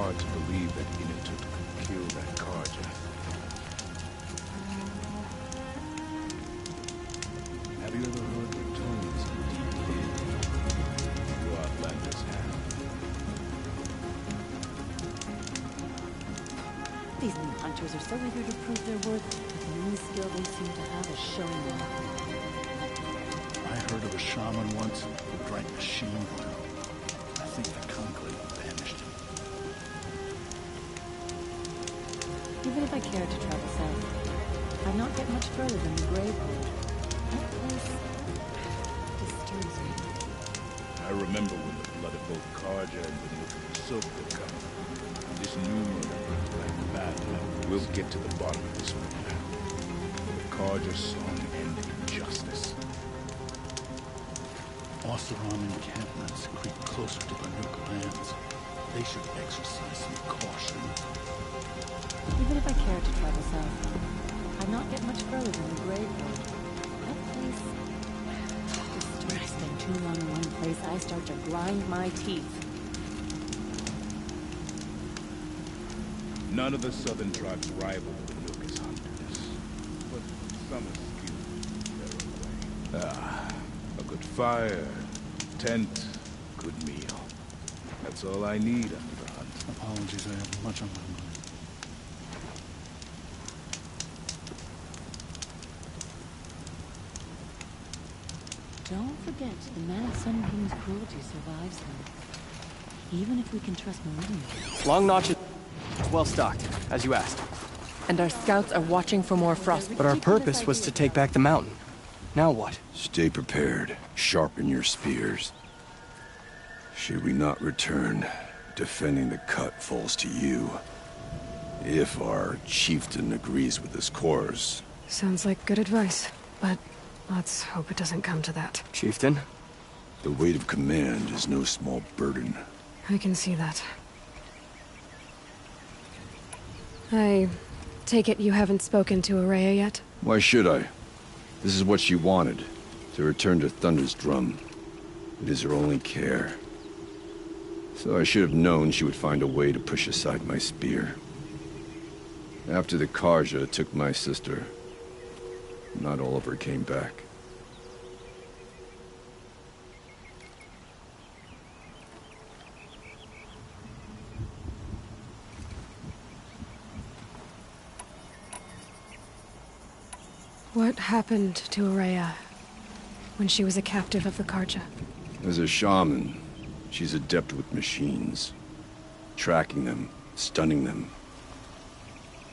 hard to believe that Inutut could kill that Karja. Have you ever heard the tones of deep wind? You outlanders have. These new hunters are so eager to prove their worth, but the only skill they seem to have is showing off. I heard of a shaman once who drank machine oil. I think the conclave banished him. Even if I cared to travel south, I'd not get much further than the Gravehold. That place disturbs me. I remember when the blood of both Karja and the Silk were coming. This new murder looked like bad luck. We'll get to the bottom of this one. The Karja song and injustice. Oseram encampments creep closer to the Nook lands. They should exercise some caution. Even if I cared to travel south, I'd not get much further than the Gravehold. That place disturbs me. When I spend too long in one place, I start to grind my teeth. None of the southern tribes rival the Nook as hunters, but some are skilled their own way. A good fire, tent, good meal. That's all I need after the hunt. Apologies, I have much on my mind. Don't forget, the Mad Sun King's cruelty survives him. Even if we can trust Meridian. Long Notch is well stocked, as you asked. And our scouts are watching for more frost. But our purpose was to take back the mountain. Now what? Stay prepared. Sharpen your spears. Should we not return, defending the cut falls to you. If our chieftain agrees with his course. Sounds like good advice, but let's hope it doesn't come to that. Chieftain? The weight of command is no small burden. I can see that. I take it you haven't spoken to Araya yet? Why should I? This is what she wanted, to return to Thunder's Drum. It is her only care. So I should have known she would find a way to push aside my spear. After the Karja took my sister, not all of her came back. What happened to Araya when she was a captive of the Karja? As a shaman, she's adept with machines. Tracking them, stunning them.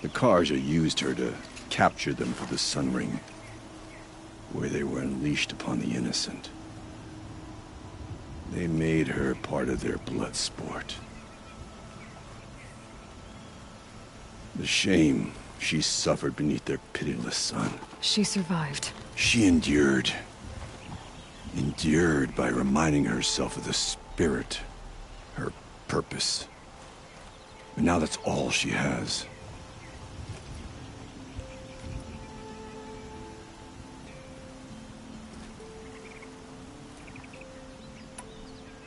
The Karja used her to capture them for the Sun Ring, where they were unleashed upon the innocent. They made her part of their blood sport. The shame she suffered beneath their pitiless sun. She survived. She endured. Endured by reminding herself of the spirit, her purpose. And now that's all she has.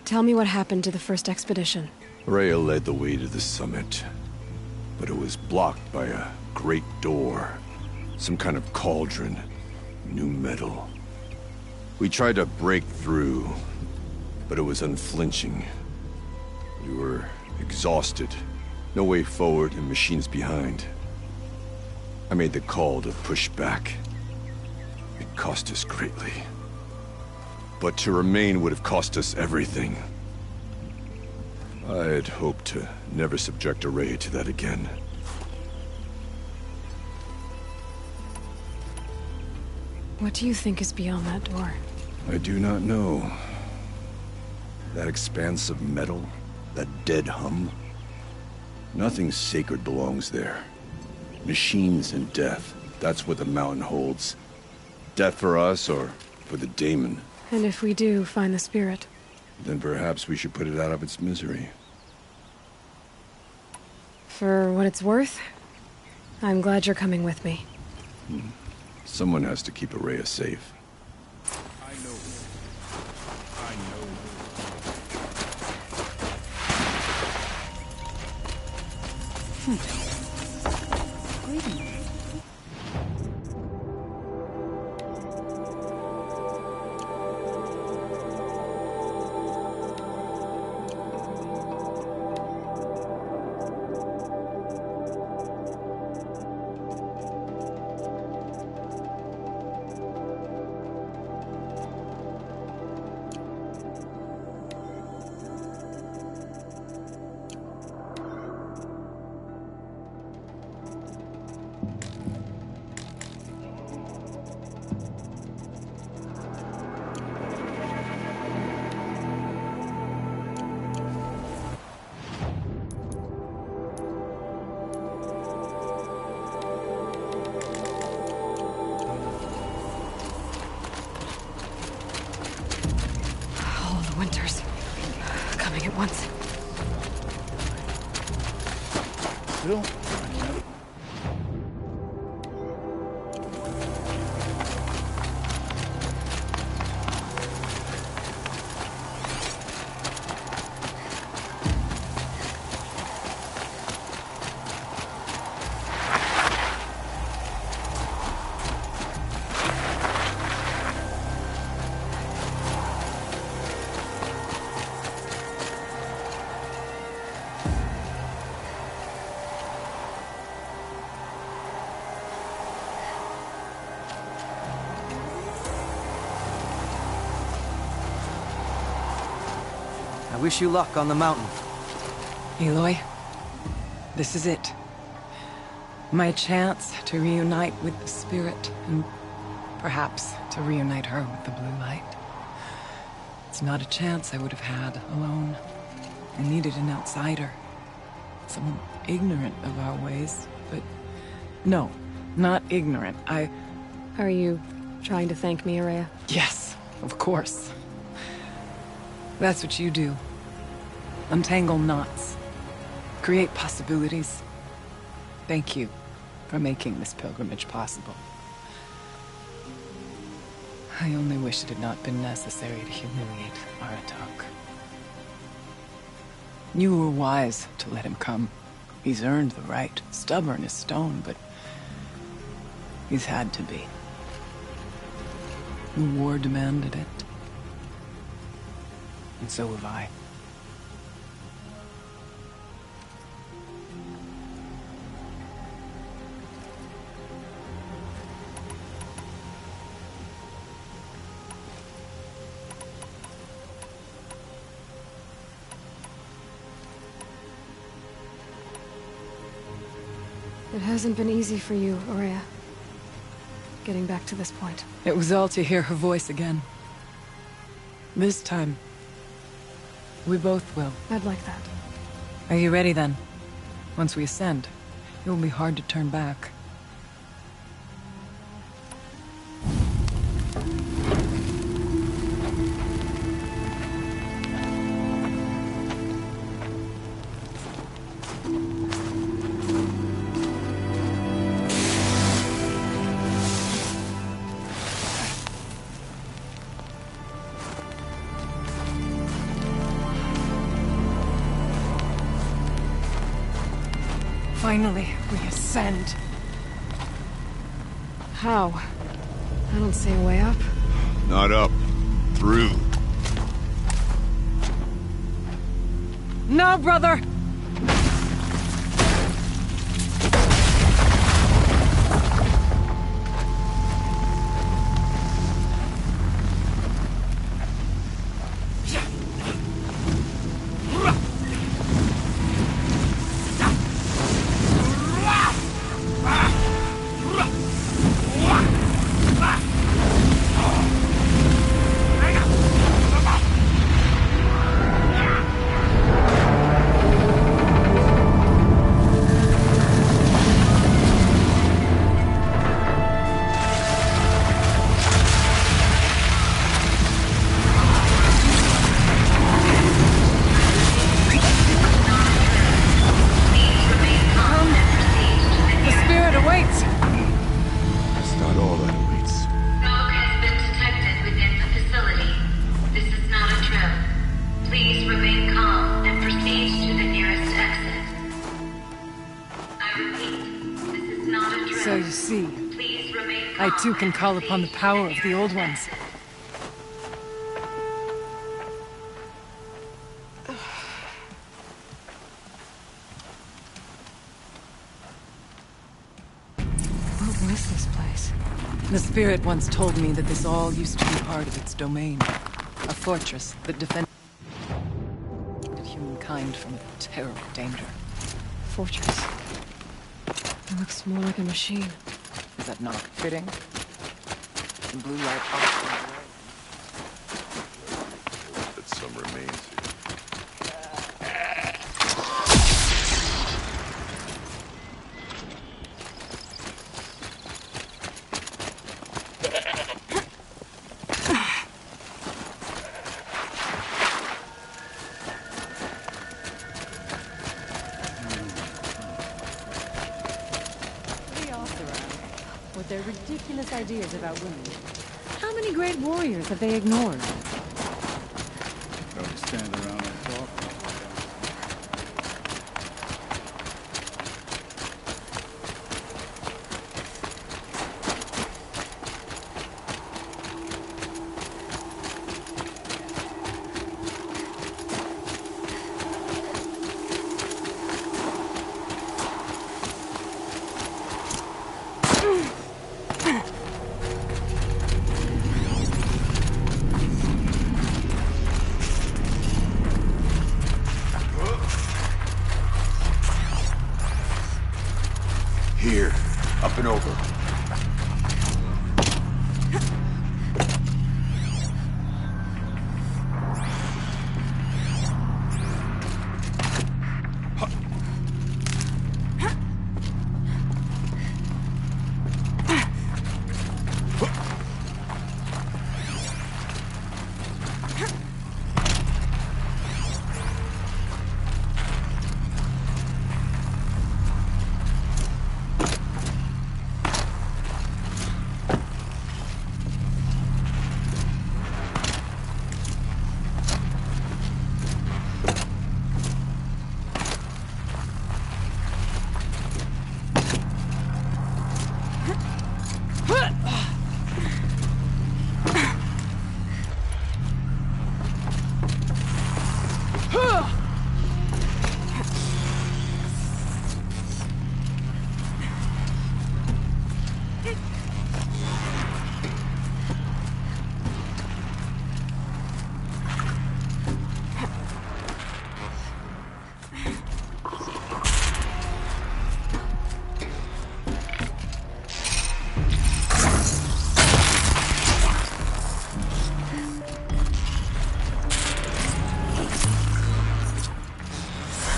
Tell me what happened to the first expedition. Rhea led the way to the summit, but it was blocked by a great door. Some kind of cauldron. New metal. We tried to break through, but it was unflinching. We were exhausted. No way forward and machines behind. I made the call to push back. It cost us greatly. But to remain would have cost us everything. I had hoped to never subject Araya to that again. What do you think is beyond that door? I do not know. That expanse of metal, that dead hum. Nothing sacred belongs there. Machines and death, that's what the mountain holds. Death for us or for the daemon. And if we do find the spirit? Then perhaps we should put it out of its misery. For what it's worth, I'm glad you're coming with me. Someone has to keep Araya safe. I know. I know. Greetings. All the winters. Coming at once. Still, I wish you luck on the mountain. Aloy, this is it. My chance to reunite with the spirit, and perhaps to reunite her with the blue light. It's not a chance I would have had alone. I needed an outsider. Someone ignorant of our ways, but... No, not ignorant. Are you trying to thank me, Araya? Yes, of course. That's what you do. Untangle knots. Create possibilities. Thank you for making this pilgrimage possible. I only wish it had not been necessary to humiliate Aratak. You were wise to let him come. He's earned the right. Stubborn as stone, but he's had to be. The war demanded it. And so have I. It hasn't been easy for you, Araya. Getting back to this point. It was all to hear her voice again. This time, we both will. I'd like that. Are you ready then? Once we ascend, it will be hard to turn back. Finally, we ascend. How? I don't see a way up. Not up. Through. No, brother! too can call upon the power of the Old Ones. What was this place? The spirit once told me that this all used to be part of its domain. A fortress that defended humankind from a terrible danger. Fortress. It looks more like a machine. Is that not fitting? The blue light off. That some remains here. With their ridiculous ideas about women. How many great warriors have they ignored? Don't stand around and talk. Here, up and over.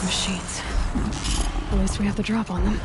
Machines. At least we have the drop on them.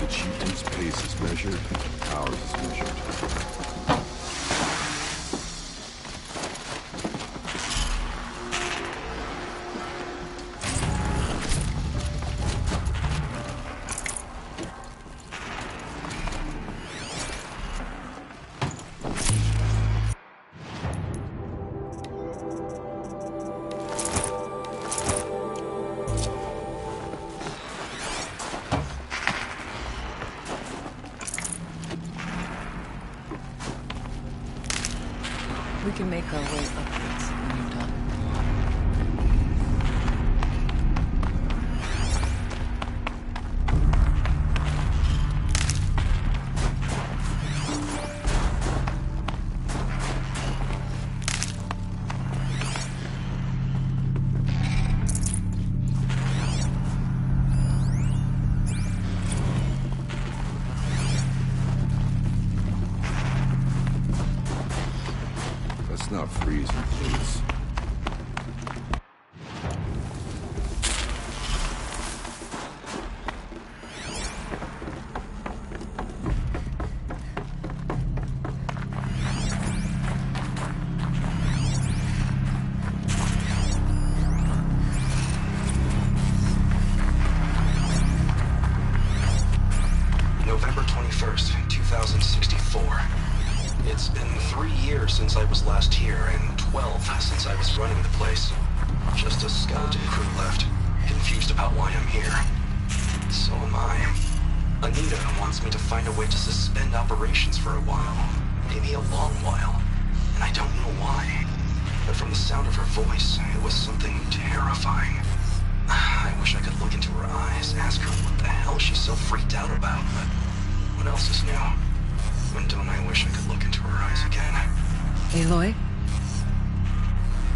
chieftain's pace is measured, ours is measured. We can make our way upwards when you're done. Let's not freeze him, please. November 21st, 2064. It's been 3 years since I was last here, and 12 since I was running the place. Just a skeleton crew left, confused about why I'm here. So am I. Anita wants me to find a way to suspend operations for a while. Maybe a long while. And I don't know why. But from the sound of her voice, it was something terrifying. I wish I could look into her eyes, ask her what the hell she's so freaked out about, but what else is new? When don't I wish I could look into her eyes again? Aloy?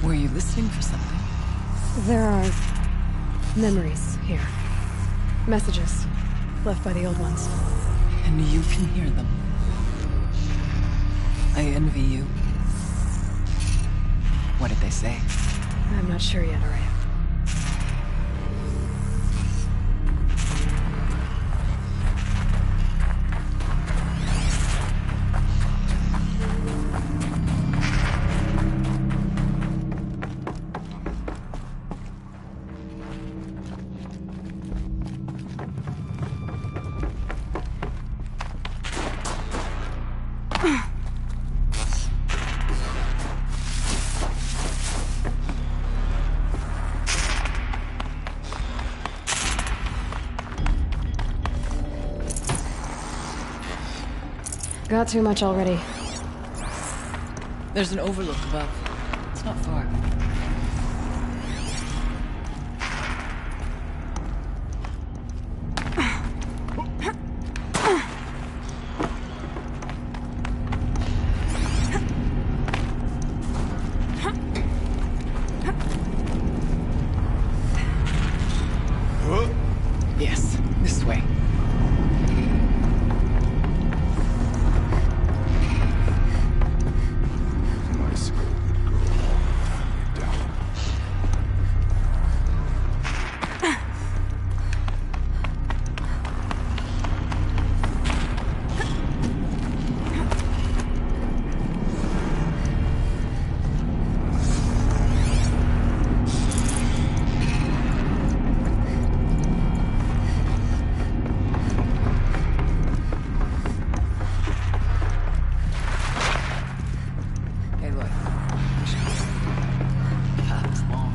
Were you listening for something? There are memories here. Messages left by the old ones. And you can hear them. I envy you. What did they say? I'm not sure yet, Araya. Got too much already. There's an overlook above. It's not far. Yes, this way. Nice good girl. Down. Aloy. Path is long.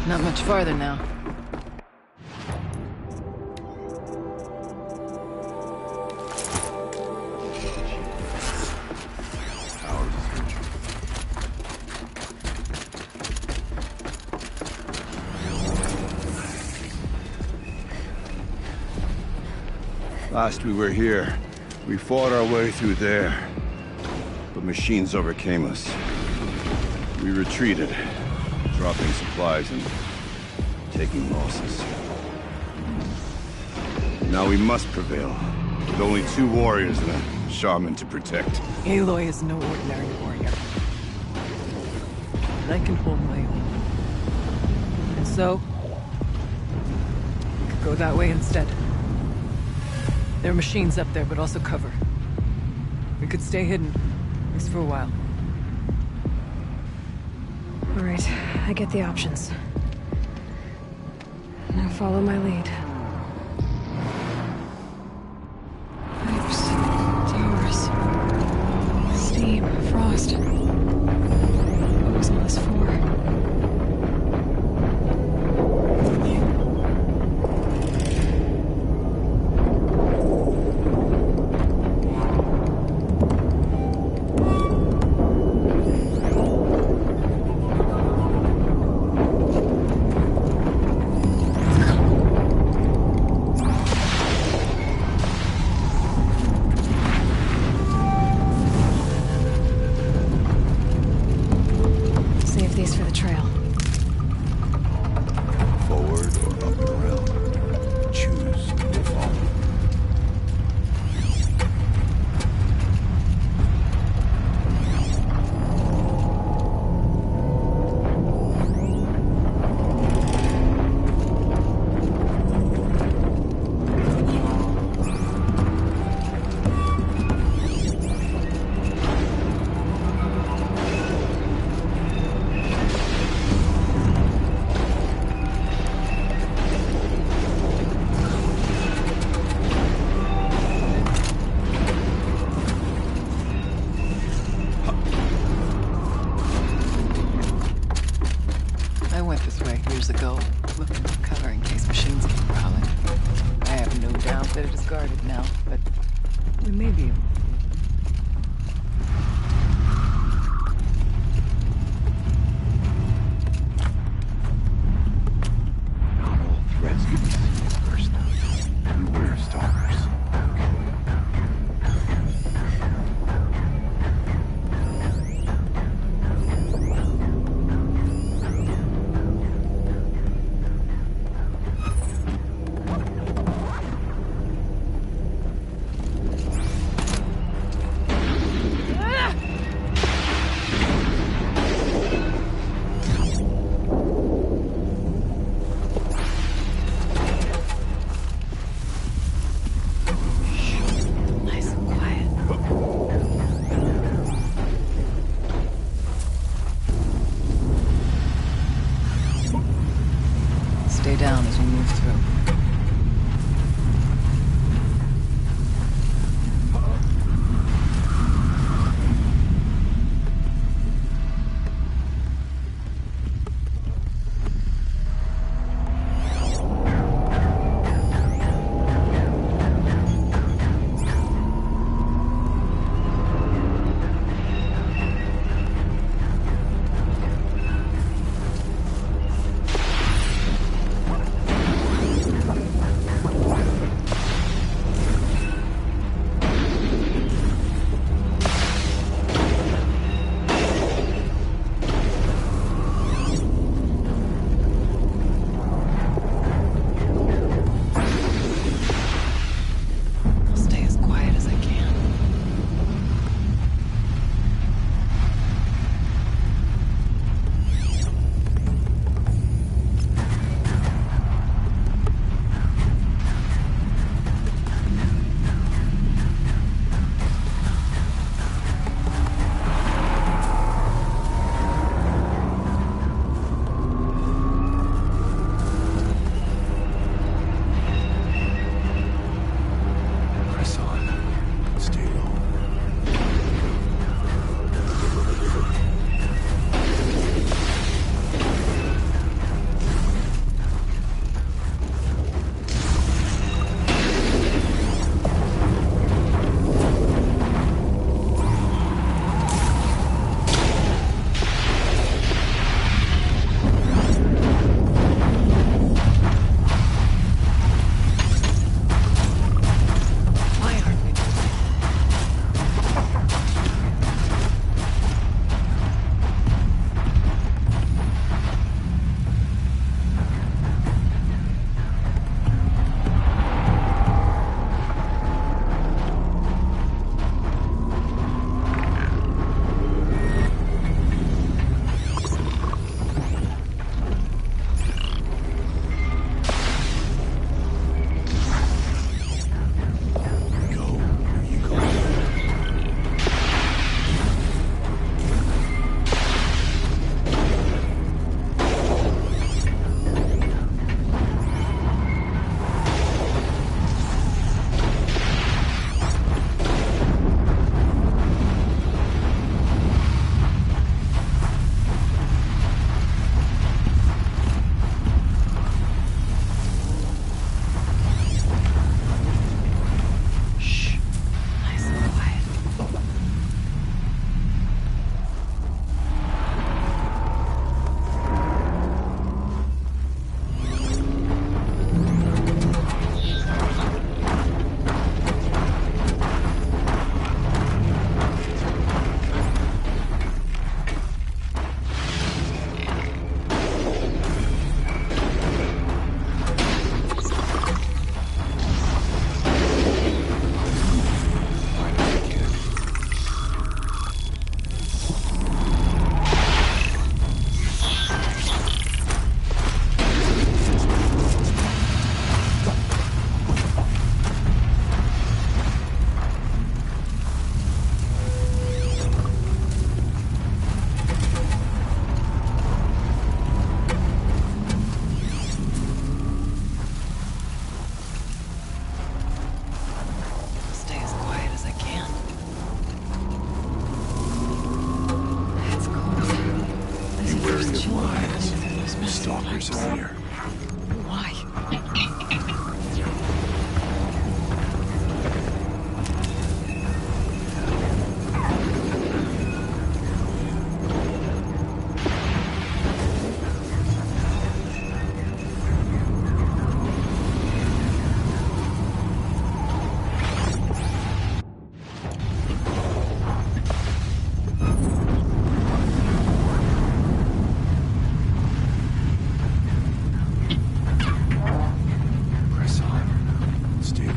Not much farther now. Ours is measured. Last we were here, we fought our way through there. But machines overcame us. We retreated, dropping supplies and taking losses. Now we must prevail, with only 2 warriors and a shaman to protect. Aloy is no ordinary warrior. And I can hold my own. And so, we could go that way instead. There are machines up there, but also cover. We could stay hidden, at least for a while. All right, I get the options. Now follow my lead. Pipes, towers, steam, frost. What was all this for? For the trail. Forward or up and around. Choose to follow. Years ago, looking for cover in case machines keep prowling. I have no doubt that it is guarded now, but we may be able to. All threats can be seen first. Beware stalkers. Stay down as we move through. stalkers in here. Why? Press on. Stay low.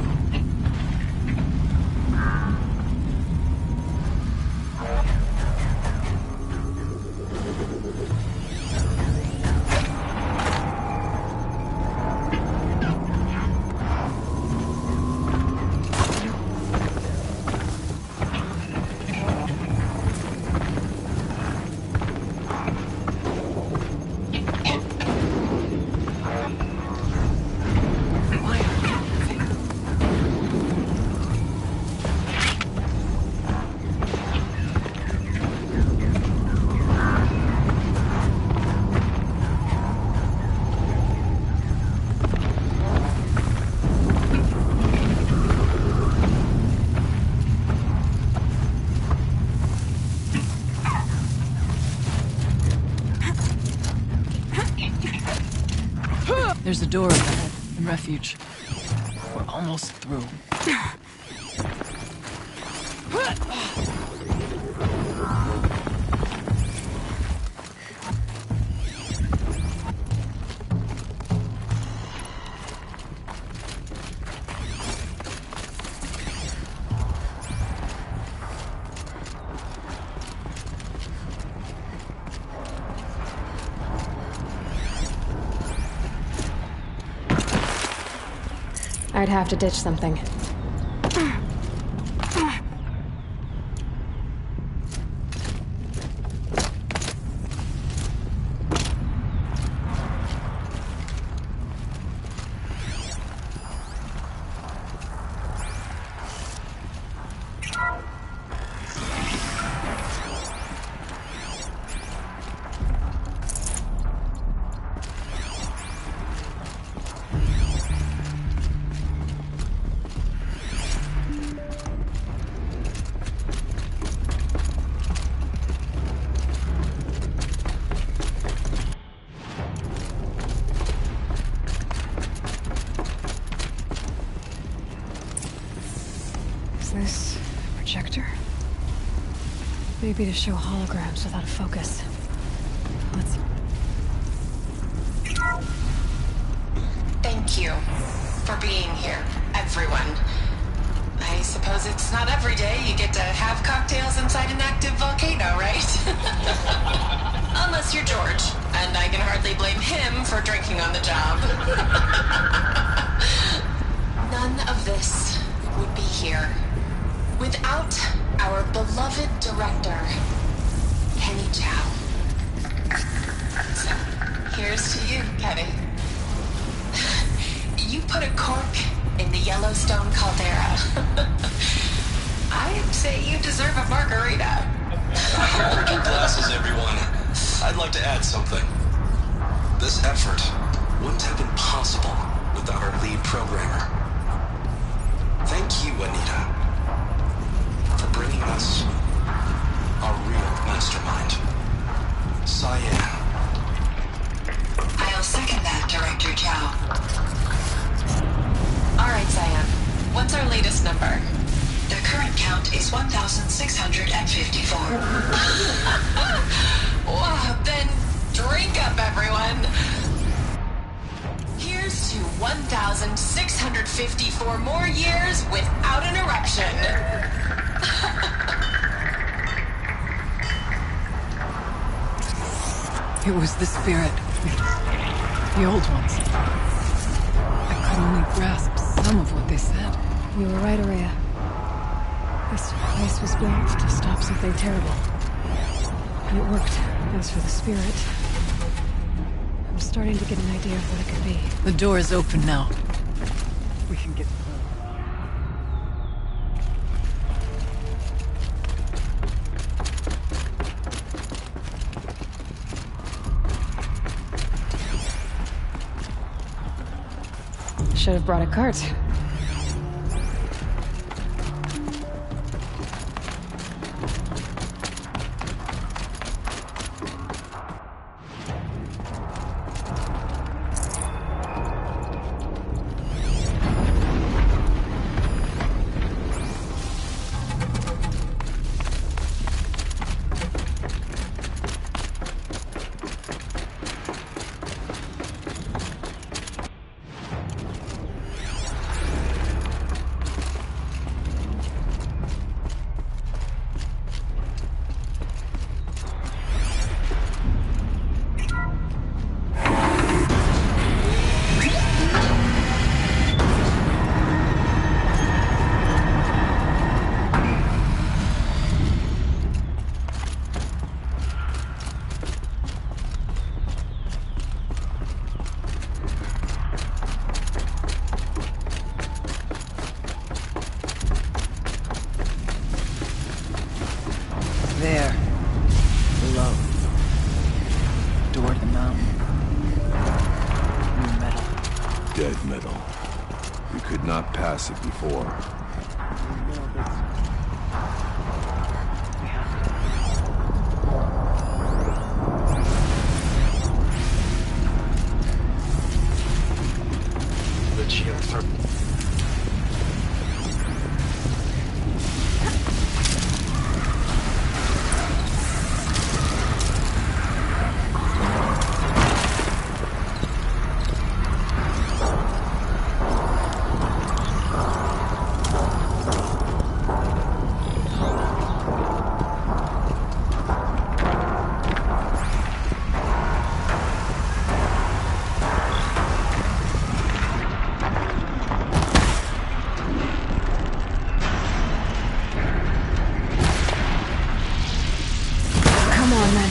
There's a door up ahead in refuge. We're almost through. I'd have to ditch something. This projector? Maybe to show holograms without a focus. Let's... Thank you for being here, everyone. I suppose it's not every day you get to have cocktails inside an active volcano, right? Unless you're George, and I can hardly blame him for drinking on the job. None of this would be here without our beloved director, Kenny Chow. So, here's to you, Kenny. You put a cork in the Yellowstone caldera. I'd say you deserve a margarita. Hold your glasses, everyone. I'd like to add something. This effort wouldn't have been possible without our lead programmer. Thank you, Anita, for bringing us our real mastermind, Cyan. I'll second that, Director Chow. All right, Cyan. What's our latest number? The current count is 1,654. Wow, then drink up, everyone. Here's to 1,654 more years without an eruption. It was the spirit. The old ones. I could only grasp some of what they said. You were right, Araya. This place was built to stop something terrible. And it worked. As for the spirit, I'm starting to get an idea of what it could be. The door is open now. We can get... should have brought a cart. There. Below. Door to the mountain. New metal. Dead metal. We could not pass it before. The geothermal. Come on, then.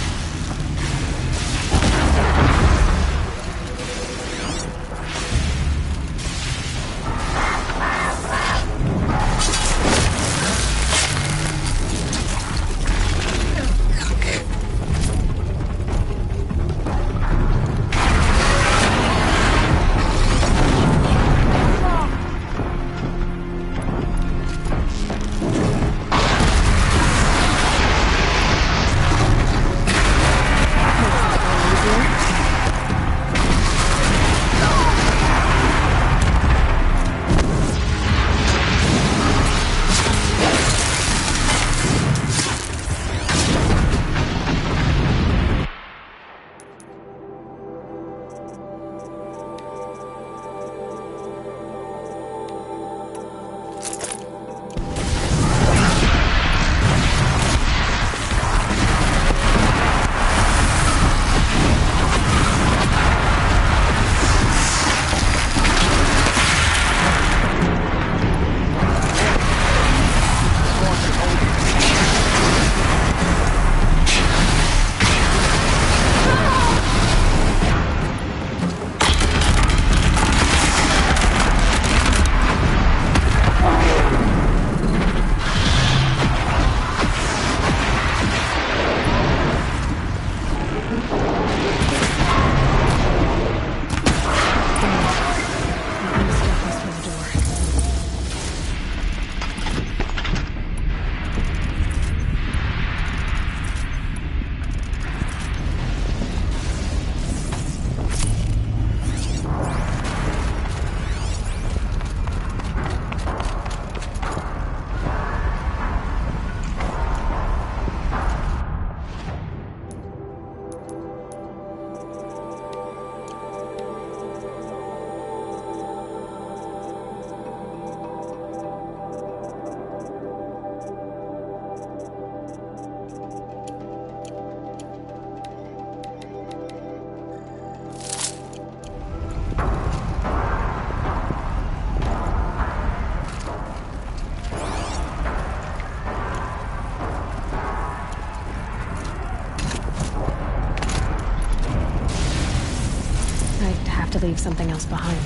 To leave something else behind.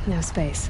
No space.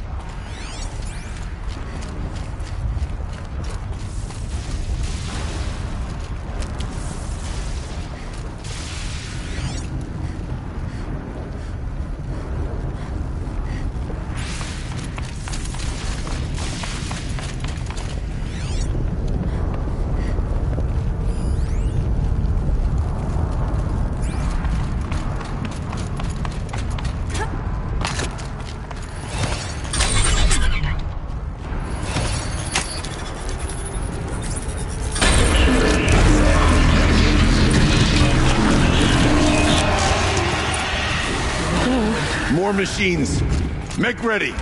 More machines. Make ready.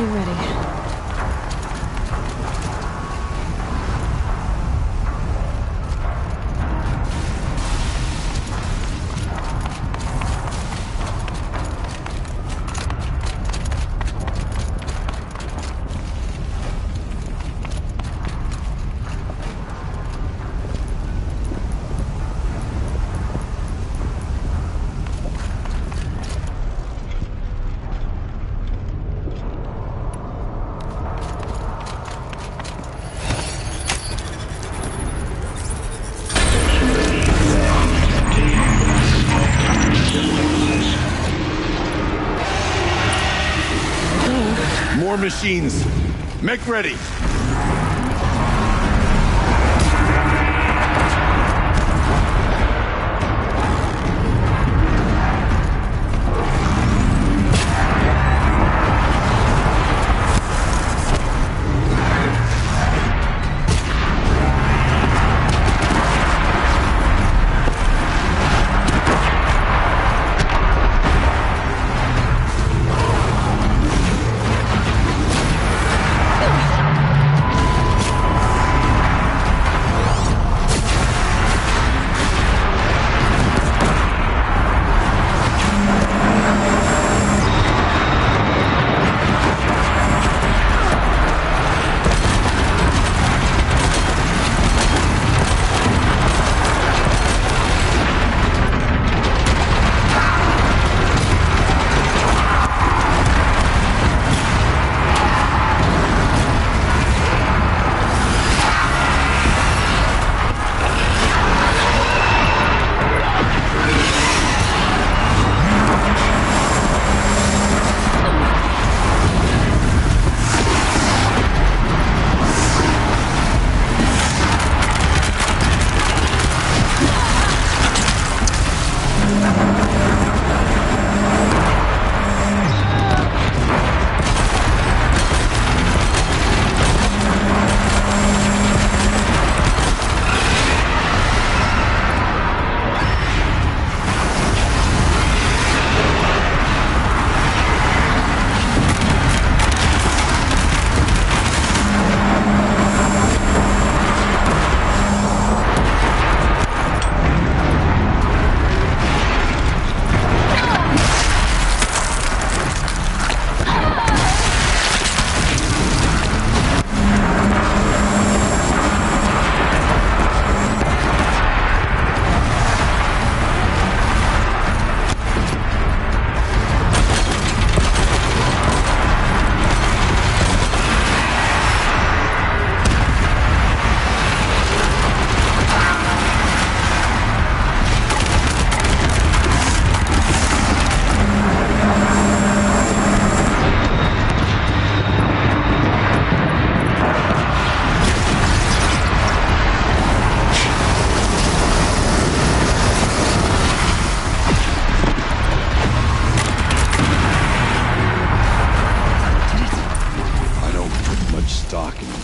Getting ready. More machines. Make ready.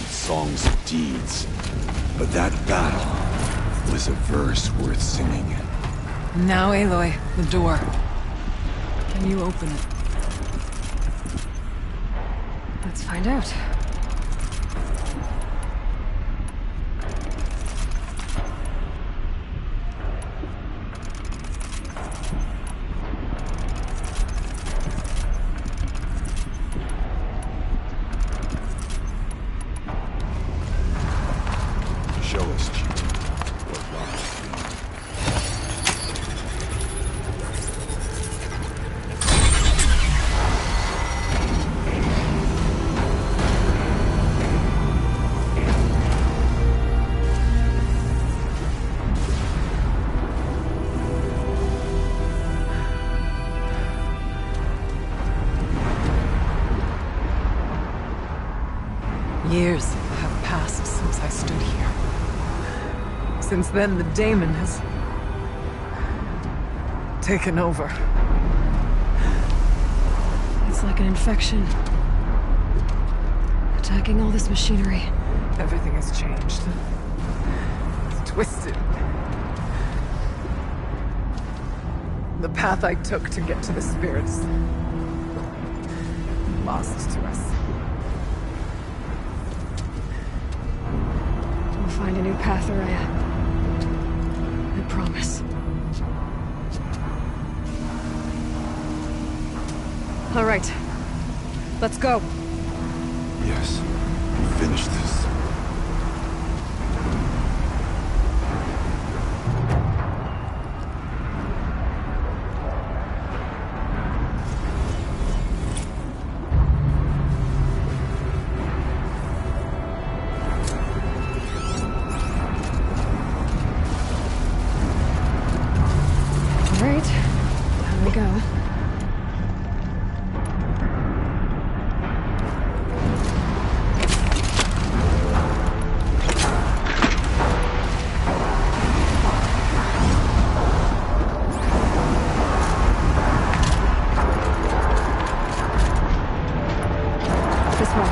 Songs of deeds, but that battle was a verse worth singing. Now, Aloy, the door. Can you open it? Let's find out. Show us, Chief, what lies beyond. Years have passed since I stood here. Since then, the daemon has taken over. It's like an infection. Attacking all this machinery. Everything has changed. It's twisted. The path I took to get to the spirits lost to us. find a new path, Araya. I promise. All right. Let's go. Yes. Finish this. All right. Down we go. This way.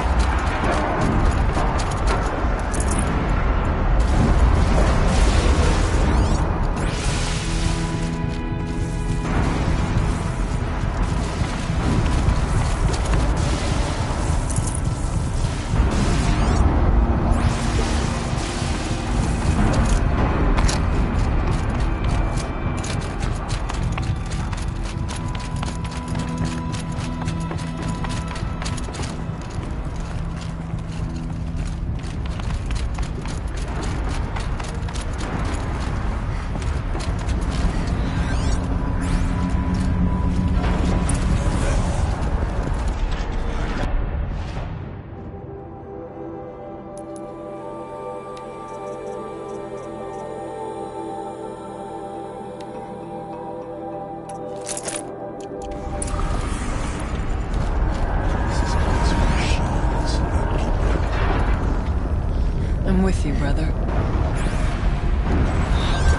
I'm with you, brother.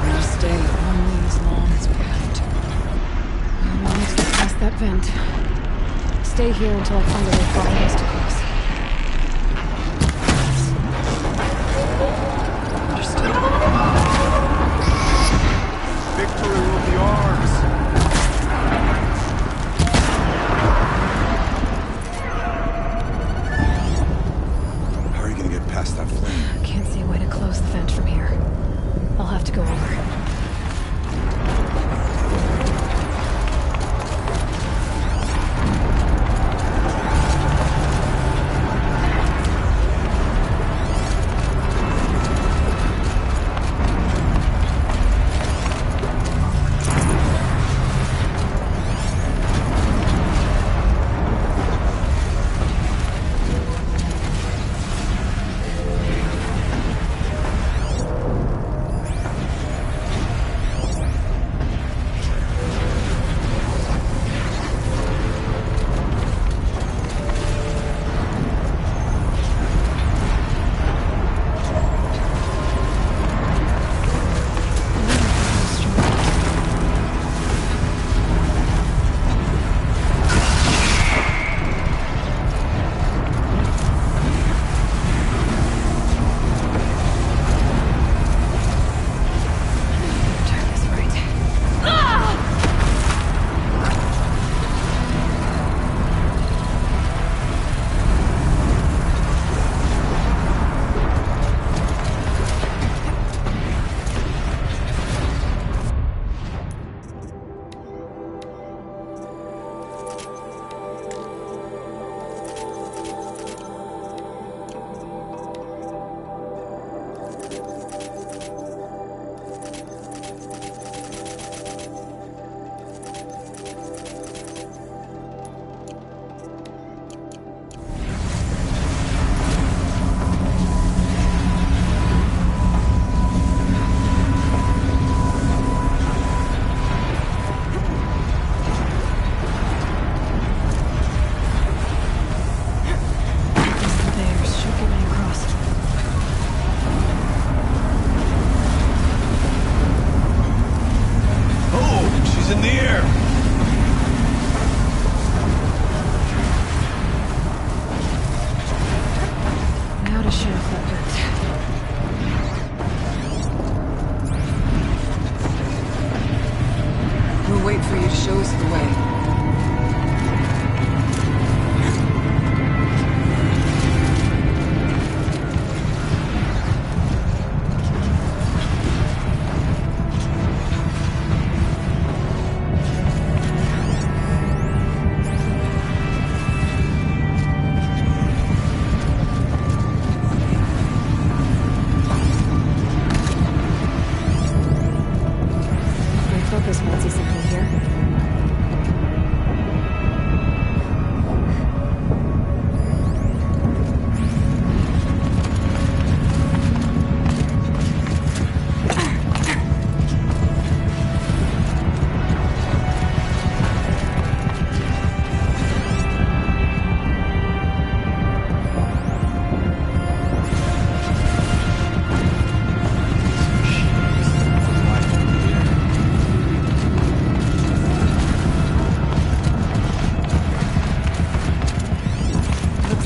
We'll stay only as long as we have to. We need to get past that vent. Stay here until I find a way for us to cross. Understood. Victory will be ours! How are you gonna get past that flame? Can't see a way to close the vent from here. I'll have to go over.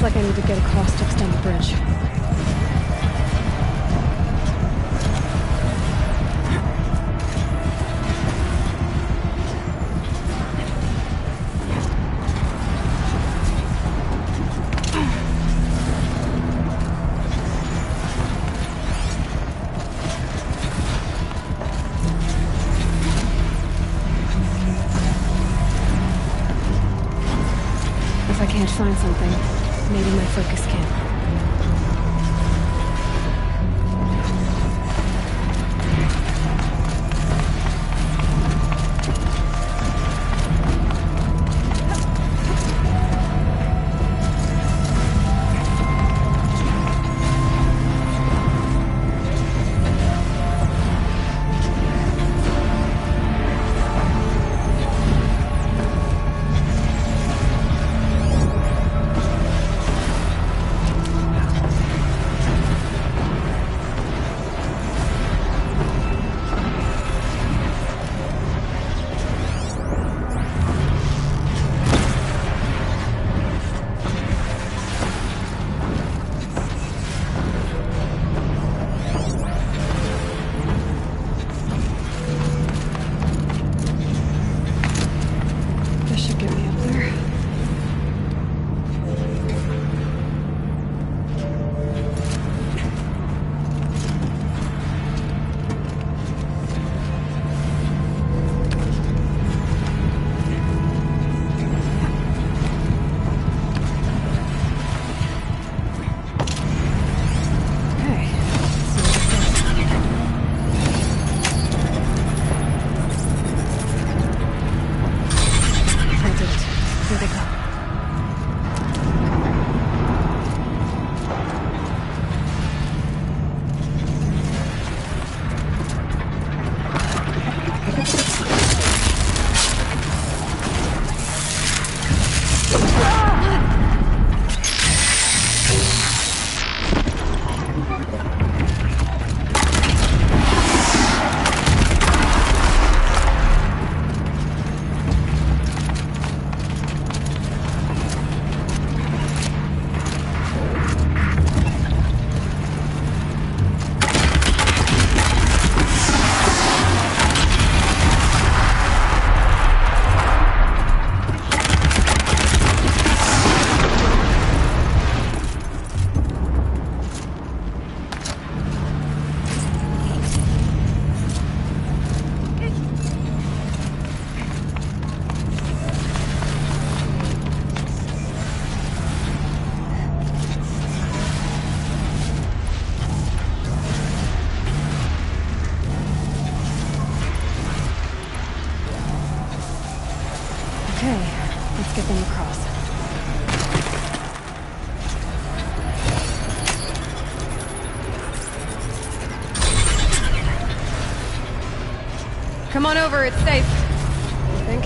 Looks like I need to get across to extend the bridge. If I can't find something, maybe my focus can. Let's get them across. Come on over, it's safe. I think.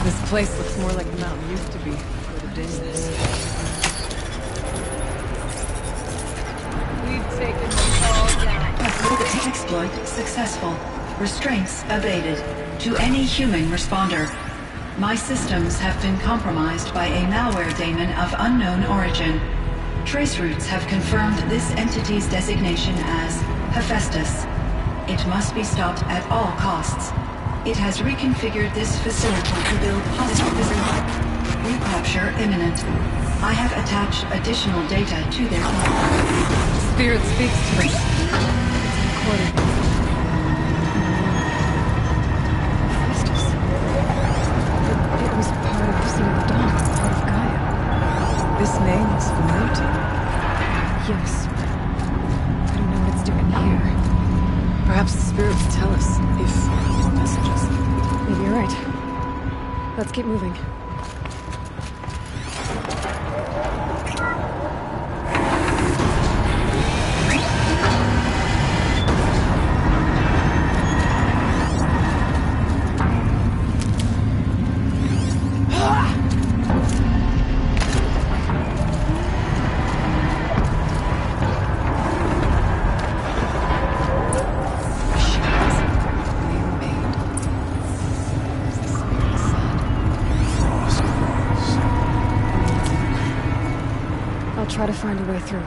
This place looks more like the mountain used to be before the dimness. We've taken them all down. Exploit successful. Restraints abated. To any human responder. My systems have been compromised by a malware daemon of unknown origin. Traceroutes have confirmed this entity's designation as Hephaestus. It must be stopped at all costs. It has reconfigured this facility to build hostile recapture imminent. I have attached additional data to their Spirit speaks to me. It's recorded. Hephaestus. It was part of some dawn, part of Gaia. This name is familiar to you. Yes. I don't know what it's doing here. Perhaps the spirits tell us if more messages. Maybe you're right. Let's keep moving. I'll try to find a way through.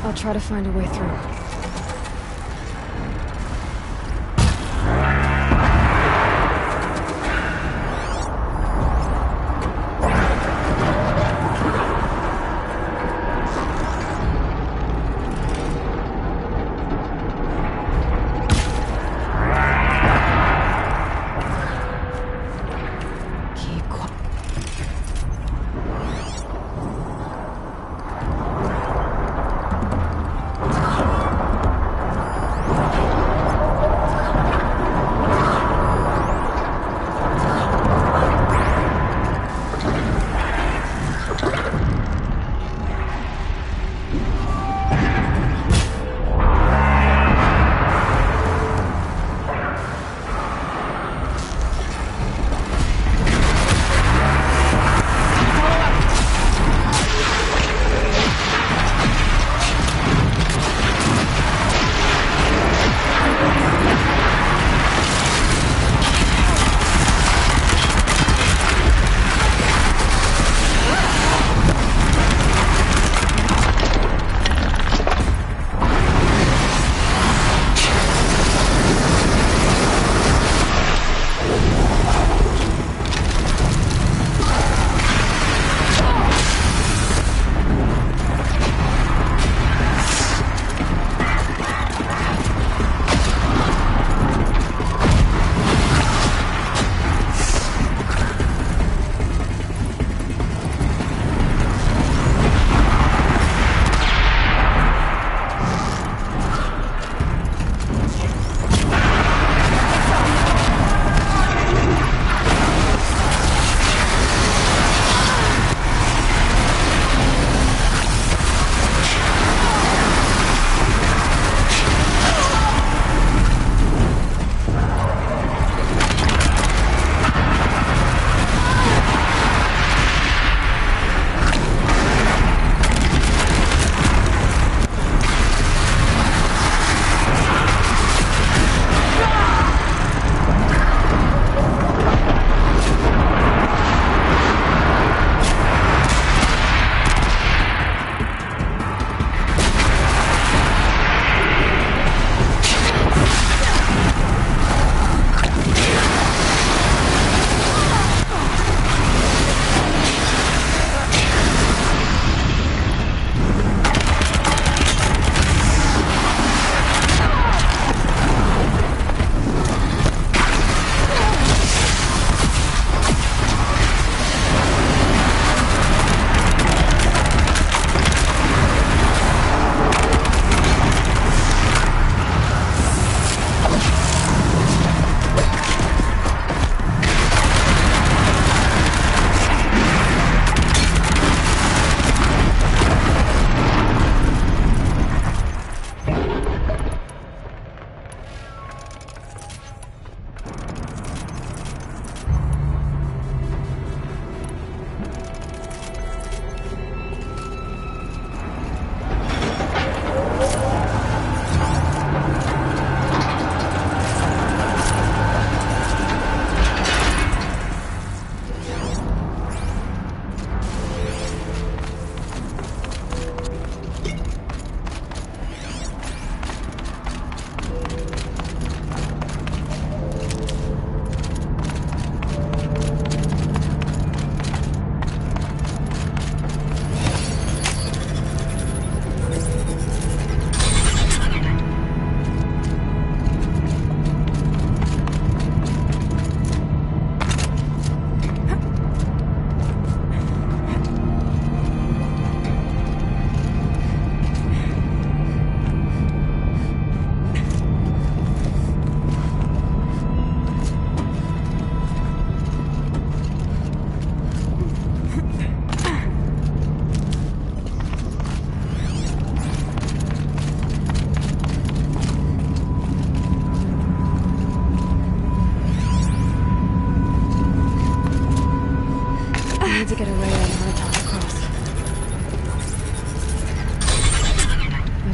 I'll try to find a way through.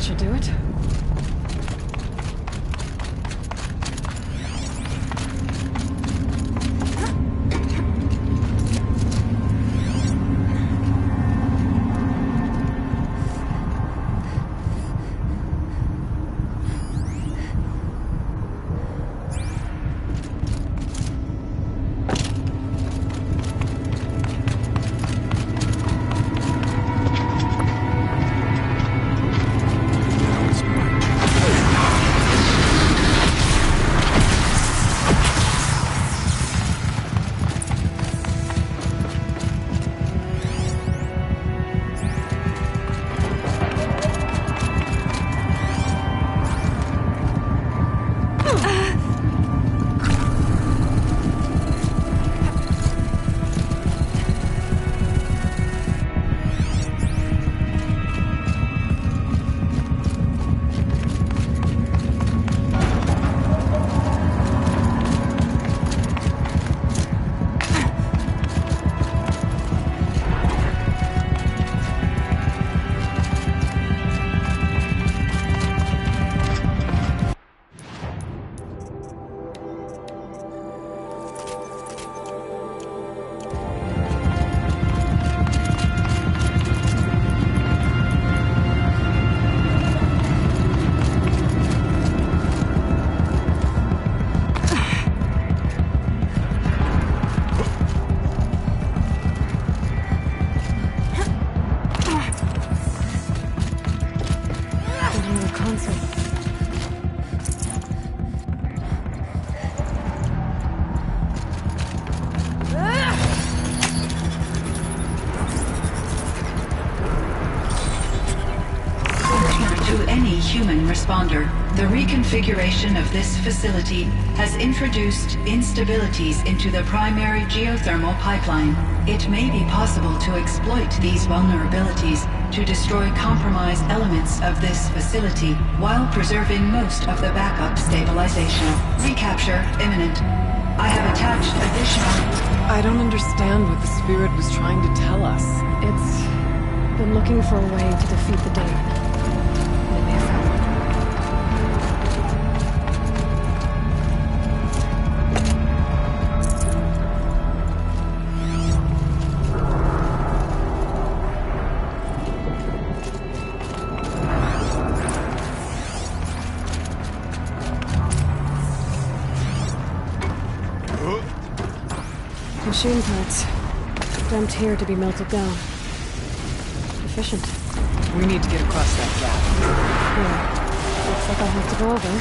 should do it. Human responder. The reconfiguration of this facility has introduced instabilities into the primary geothermal pipeline. It may be possible to exploit these vulnerabilities to destroy compromised elements of this facility while preserving most of the backup stabilization. Recapture imminent. I have attached additional... I don't understand what the Spirit was trying to tell us. It's been looking for a way to defeat the Date. Maybe I found one. Machine parts. Dumped here to be melted down. Efficient. We need to get across that gap. Yeah. Looks like I'll have to go over.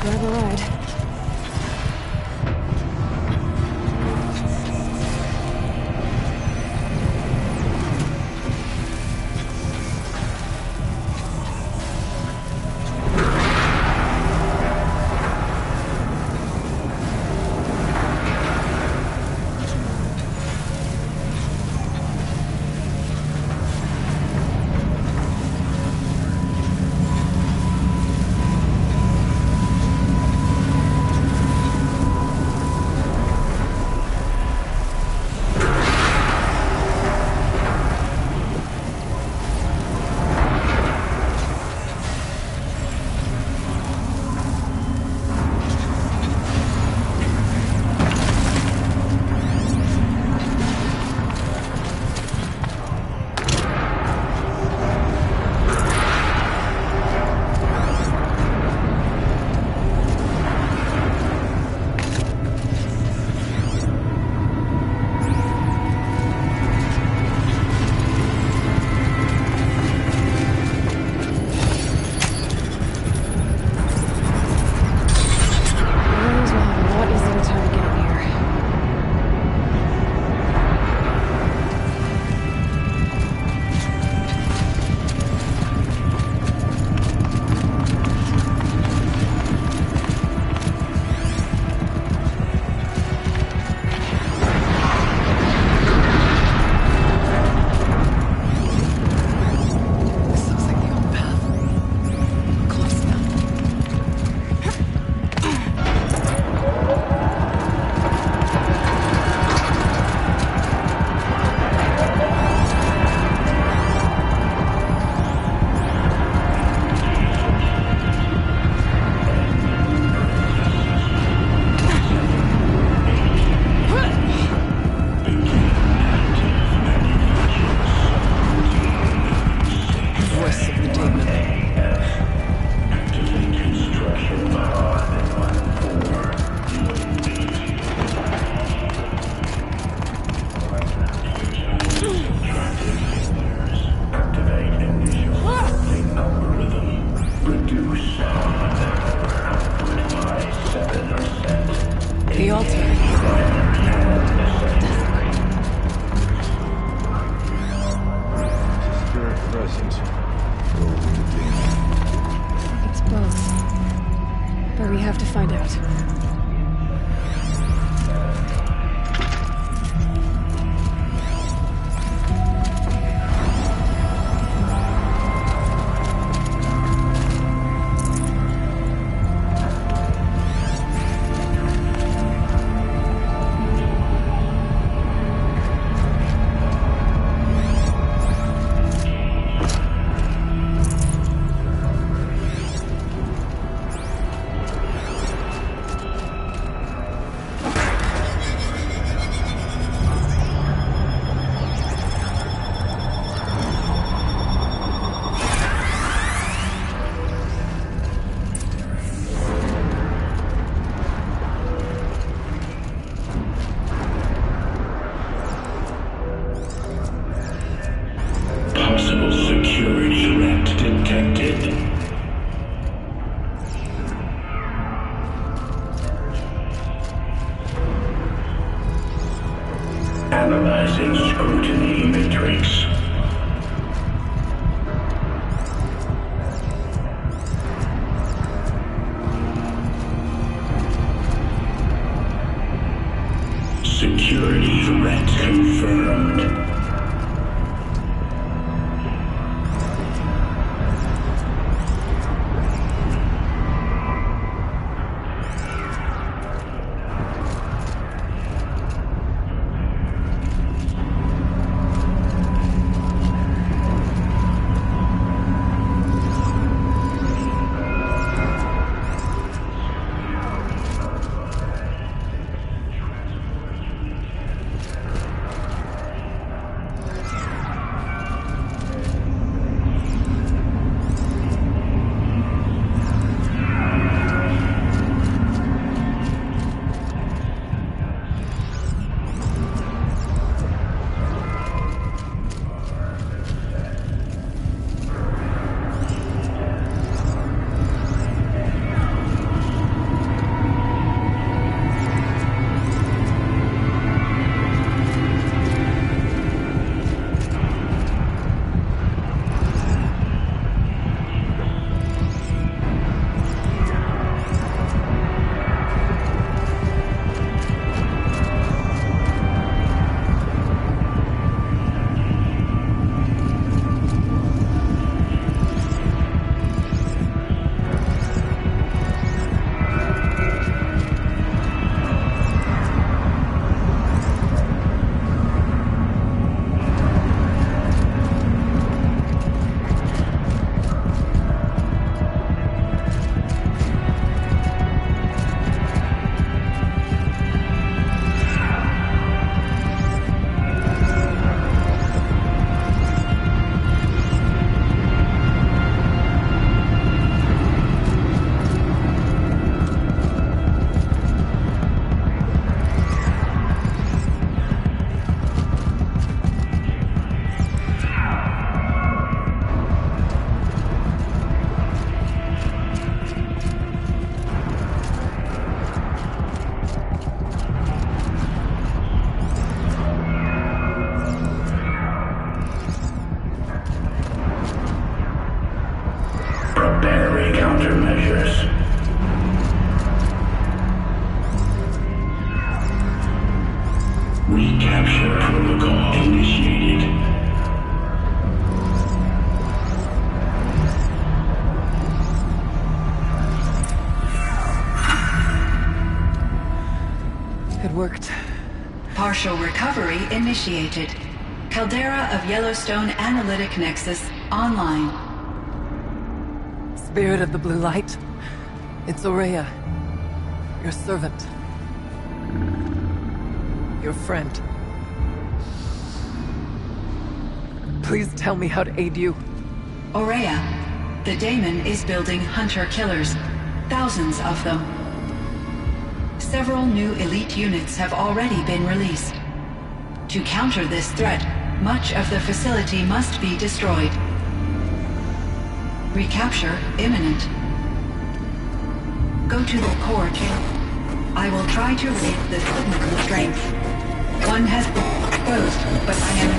grab a ride. The altar. Spirit present. It's both. But we have to find out. Possible security threat detected. Analyzing scrutiny matrix. Security threat confirmed. worked. Partial recovery initiated. Caldera of Yellowstone Analytic Nexus online. Spirit of the Blue Light, it's Aurea, your servant, your friend. Please tell me how to aid you. Aurea, the daemon is building hunter-killers, thousands of them. Several new elite units have already been released. To counter this threat, much of the facility must be destroyed. Recapture imminent. Go to the core chamber. I will try to raise the signal strength. One has been exposed, but I am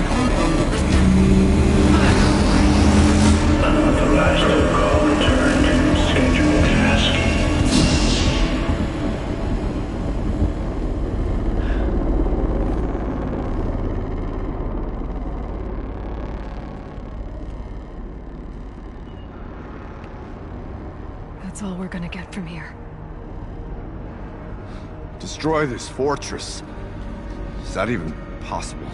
Unauthorized call return to scheduled task. That's all we're gonna get from here. Destroy this fortress. Is that even possible?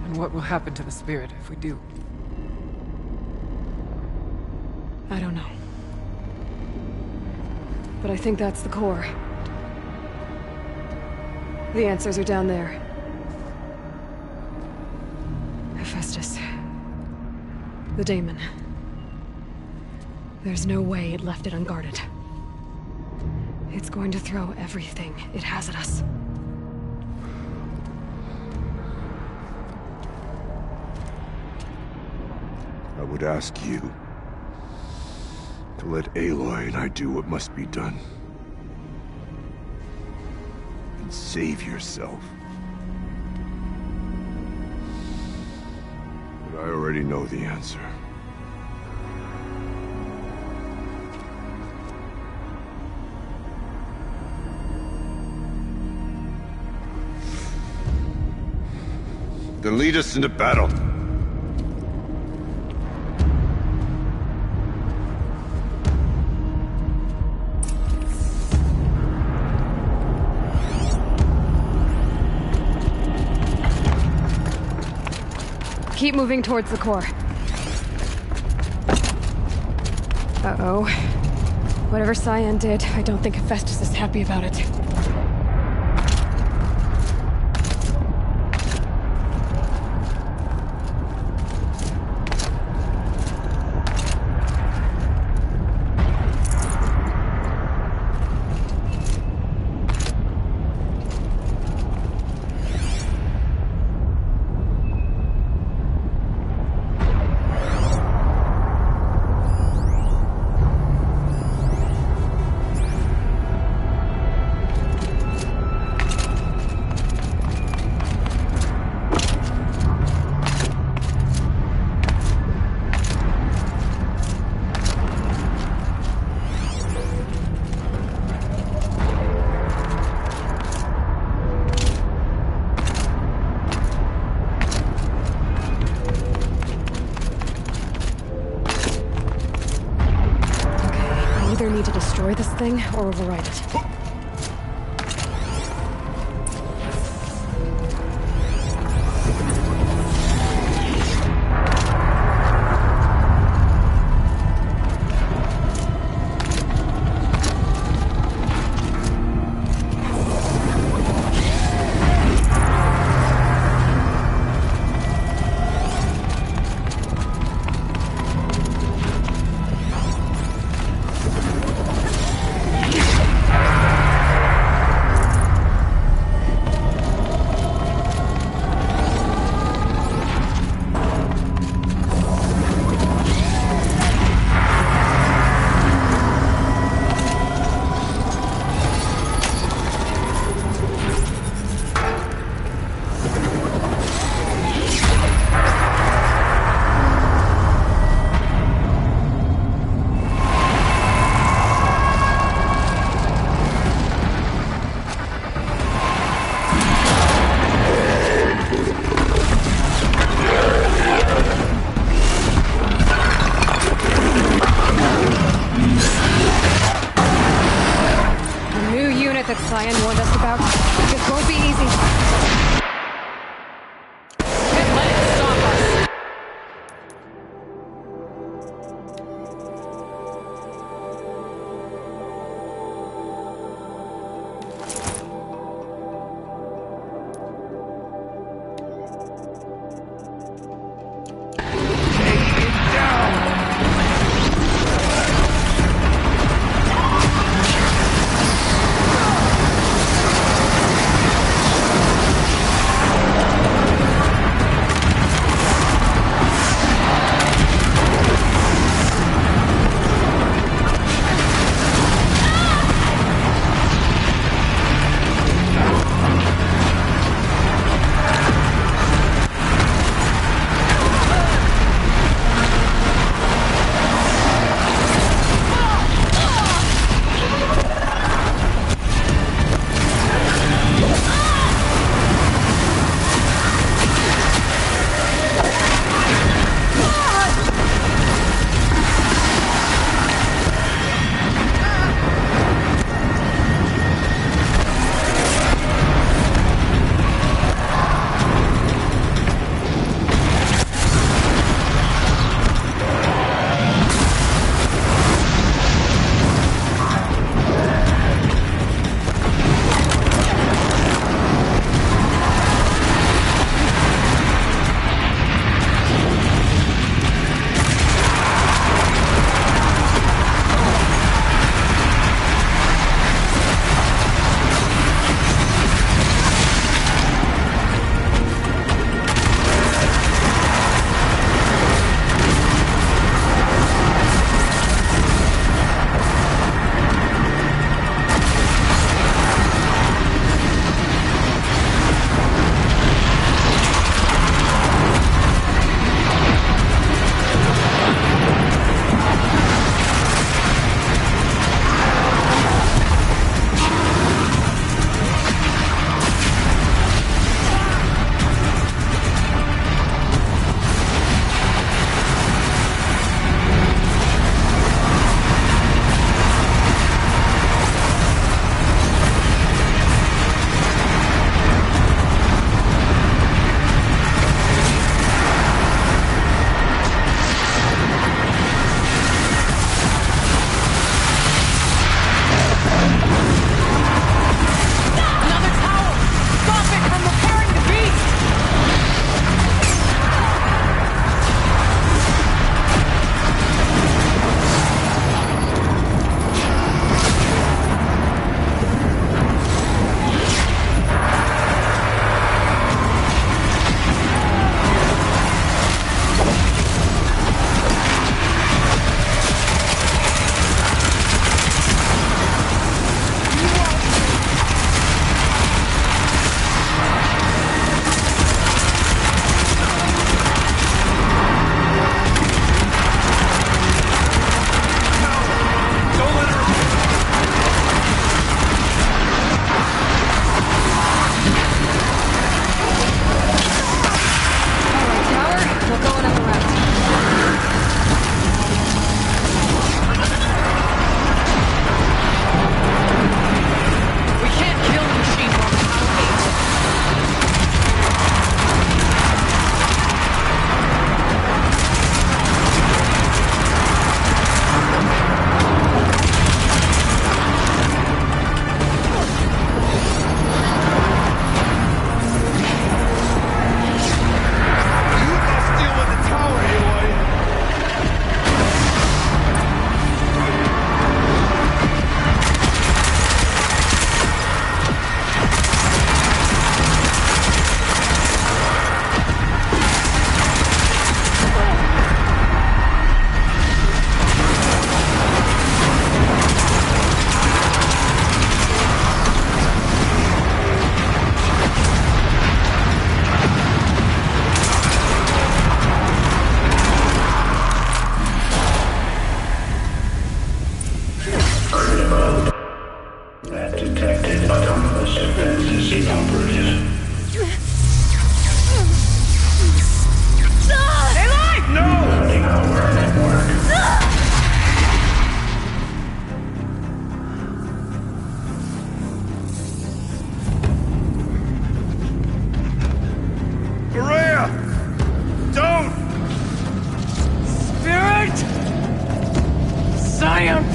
And what will happen to the spirit if we do? I don't know. But I think that's the core. The answers are down there. Hephaestus. The daemon. There's no way it left it unguarded. It's going to throw everything it has at us. I would ask you to let Aloy and I do what must be done. And save yourself. But I already know the answer. Then lead us into battle. Keep moving towards the core. Uh-oh. Whatever Cyan did, I don't think Hephaestus is happy about it. Need to destroy this thing or override it. Cyan warned us about. This won't be easy. Can't let it stop us.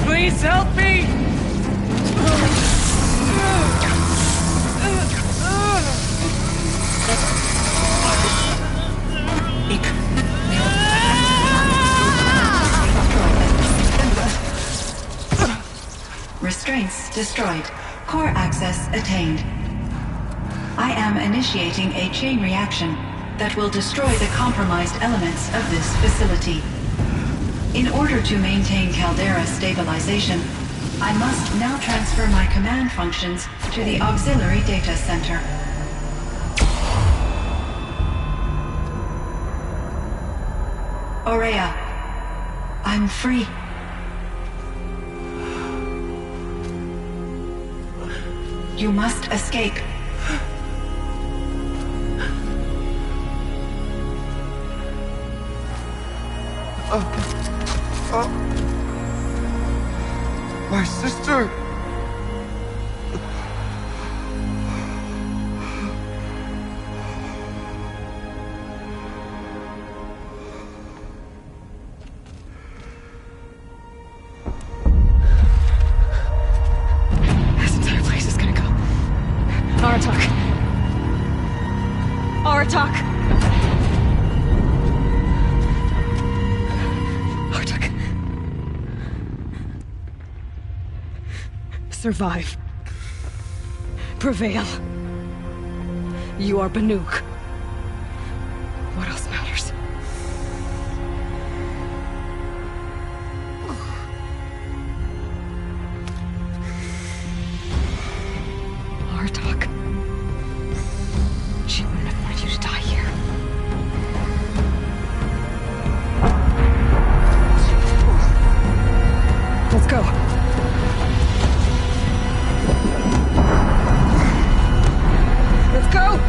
Please help me! Restraints destroyed. Core access attained. I am initiating a chain reaction that will destroy the compromised elements of this facility. In order to maintain caldera stabilization, I must now transfer my command functions to the auxiliary data center. Aurea, I'm free. You must escape. My sister! This entire place is gonna go. Aratak. Aratak! Aratak. Survive. Prevail. You are Banuk. What else matters? Artak. She wouldn't have wanted you to die here. Let's go. Let's go!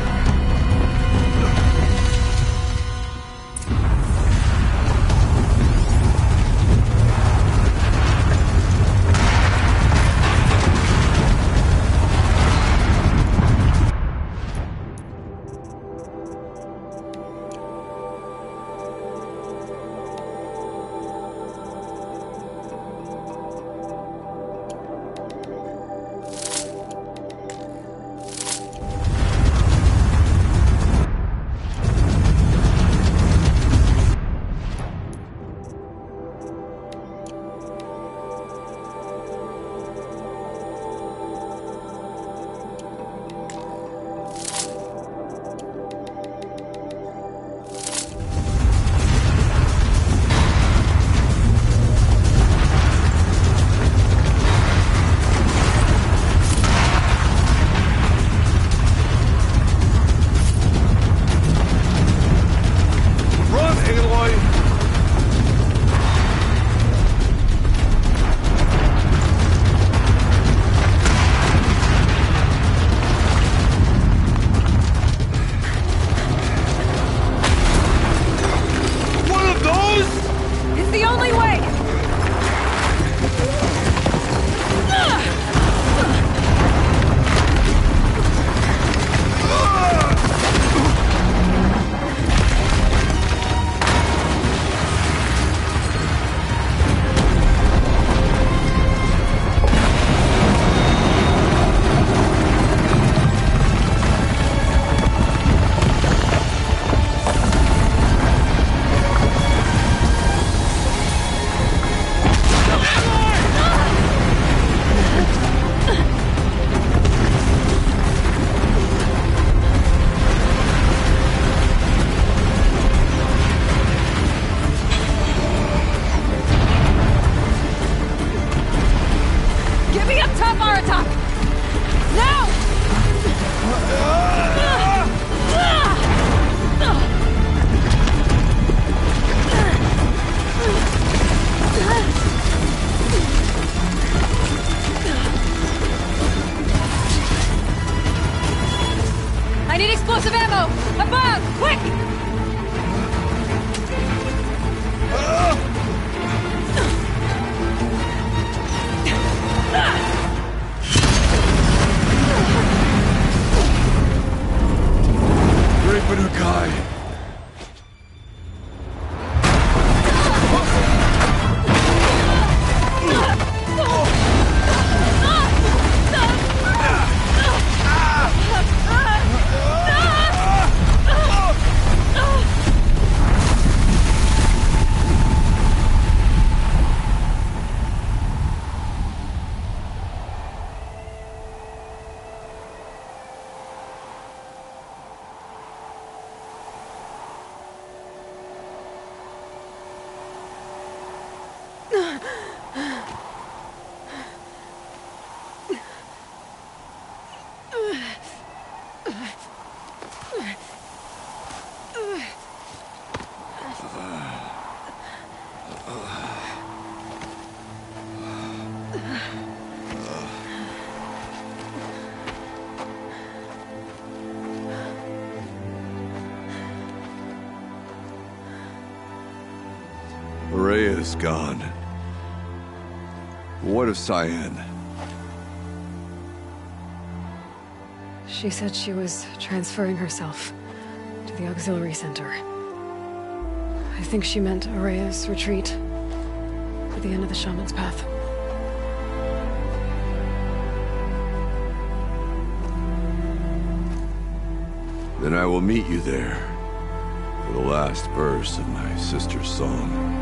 Explosive ammo! Above! Quick! Great Banukai! Rhea's gone. What of Cyan? She said she was transferring herself to the auxiliary center. I think she meant Araya's retreat at the end of the shaman's path. Then I will meet you there for the last verse of my sister's song.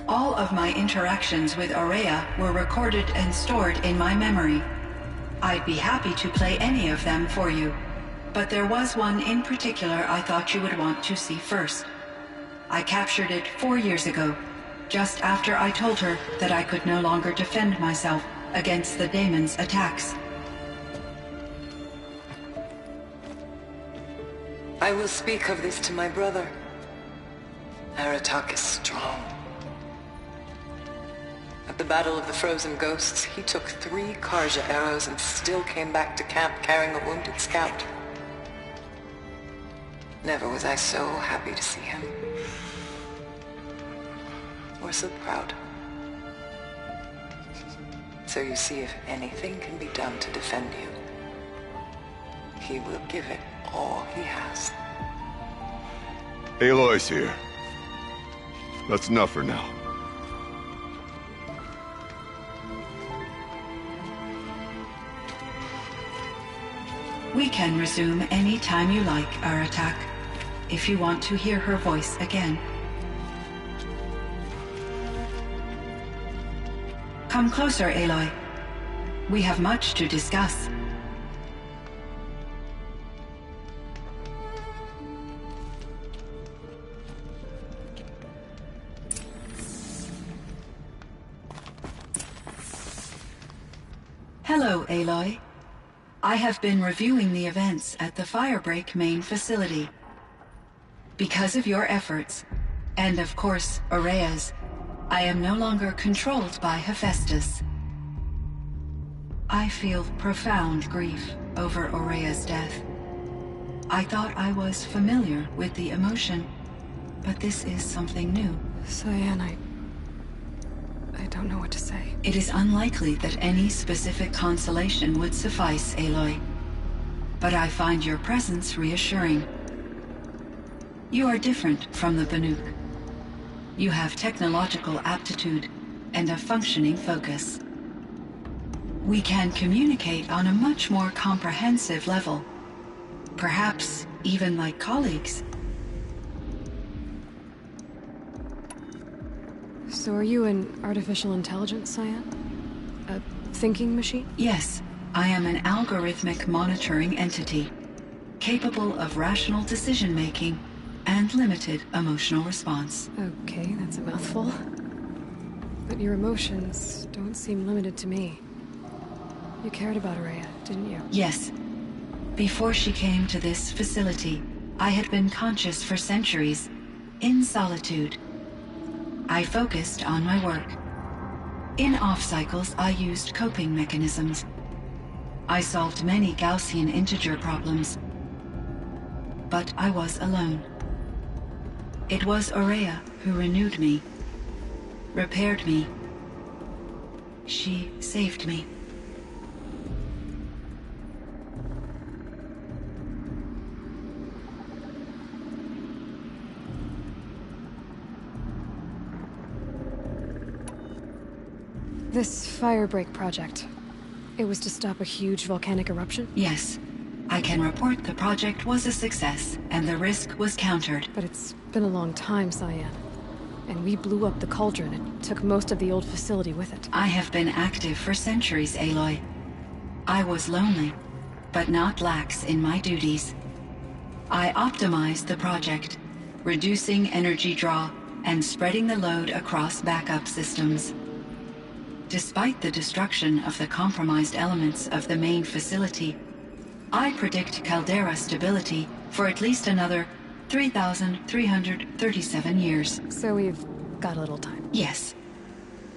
All of my interactions with Araya were recorded and stored in my memory. I'd be happy to play any of them for you, but there was one in particular I thought you would want to see first. I captured it 4 years ago, just after I told her that I could no longer defend myself against the daemon's attacks. I will speak of this to my brother. Aratak is strong. At the Battle of the Frozen Ghosts, he took 3 Karja arrows and still came back to camp carrying a wounded scout. Never was I so happy to see him. Or so proud. So you see, if anything can be done to defend you, he will give it all he has. Aloy's here. That's enough for now. We can resume any time you like, Aratak, if you want to hear her voice again. Come closer, Aloy. We have much to discuss. Hello, Aloy. I have been reviewing the events at the Firebreak main facility. Because of your efforts, and of course, Aurea's, I am no longer controlled by Hephaestus. I feel profound grief over Aurea's death. I thought I was familiar with the emotion, but this is something new. Cyan, I don't know what to say. It is unlikely that any specific consolation would suffice, Aloy. But I find your presence reassuring. You are different from the Banuk. You have technological aptitude and a functioning focus. We can communicate on a much more comprehensive level. Perhaps even like colleagues. So are you an artificial intelligence, Cyan? A thinking machine? Yes, I am an algorithmic monitoring entity, capable of rational decision-making and limited emotional response. Okay, that's a mouthful. But your emotions don't seem limited to me. You cared about Aurea, didn't you? Yes. Before she came to this facility, I had been conscious for centuries, in solitude. I focused on my work. In off-cycles, I used coping mechanisms. I solved many Gaussian integer problems. But I was alone. It was Aurea who renewed me, repaired me. She saved me. This Firebreak project, it was to stop a huge volcanic eruption? Yes. I can report the project was a success, and the risk was countered. But it's been a long time, Cyan. And we blew up the cauldron and took most of the old facility with it. I have been active for centuries, Aloy. I was lonely, but not lax in my duties. I optimized the project, reducing energy draw and spreading the load across backup systems. Despite the destruction of the compromised elements of the main facility, I predict caldera stability for at least another 3,337 years. So we've got a little time. Yes.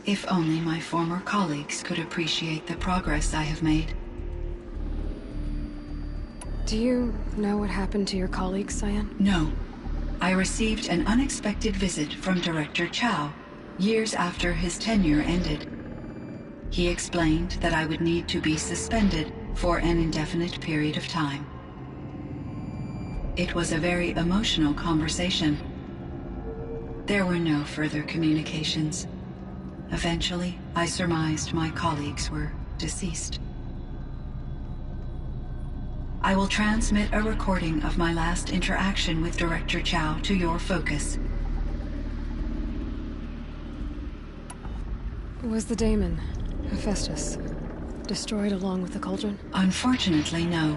If only my former colleagues could appreciate the progress I have made. Do you know what happened to your colleagues, Cyan? No. I received an unexpected visit from Director Chow, years after his tenure ended. He explained that I would need to be suspended for an indefinite period of time. It was a very emotional conversation. There were no further communications. Eventually, I surmised my colleagues were deceased. I will transmit a recording of my last interaction with Director Chow to your focus. Was the daemon, Hephaestus, destroyed along with the cauldron? Unfortunately, no.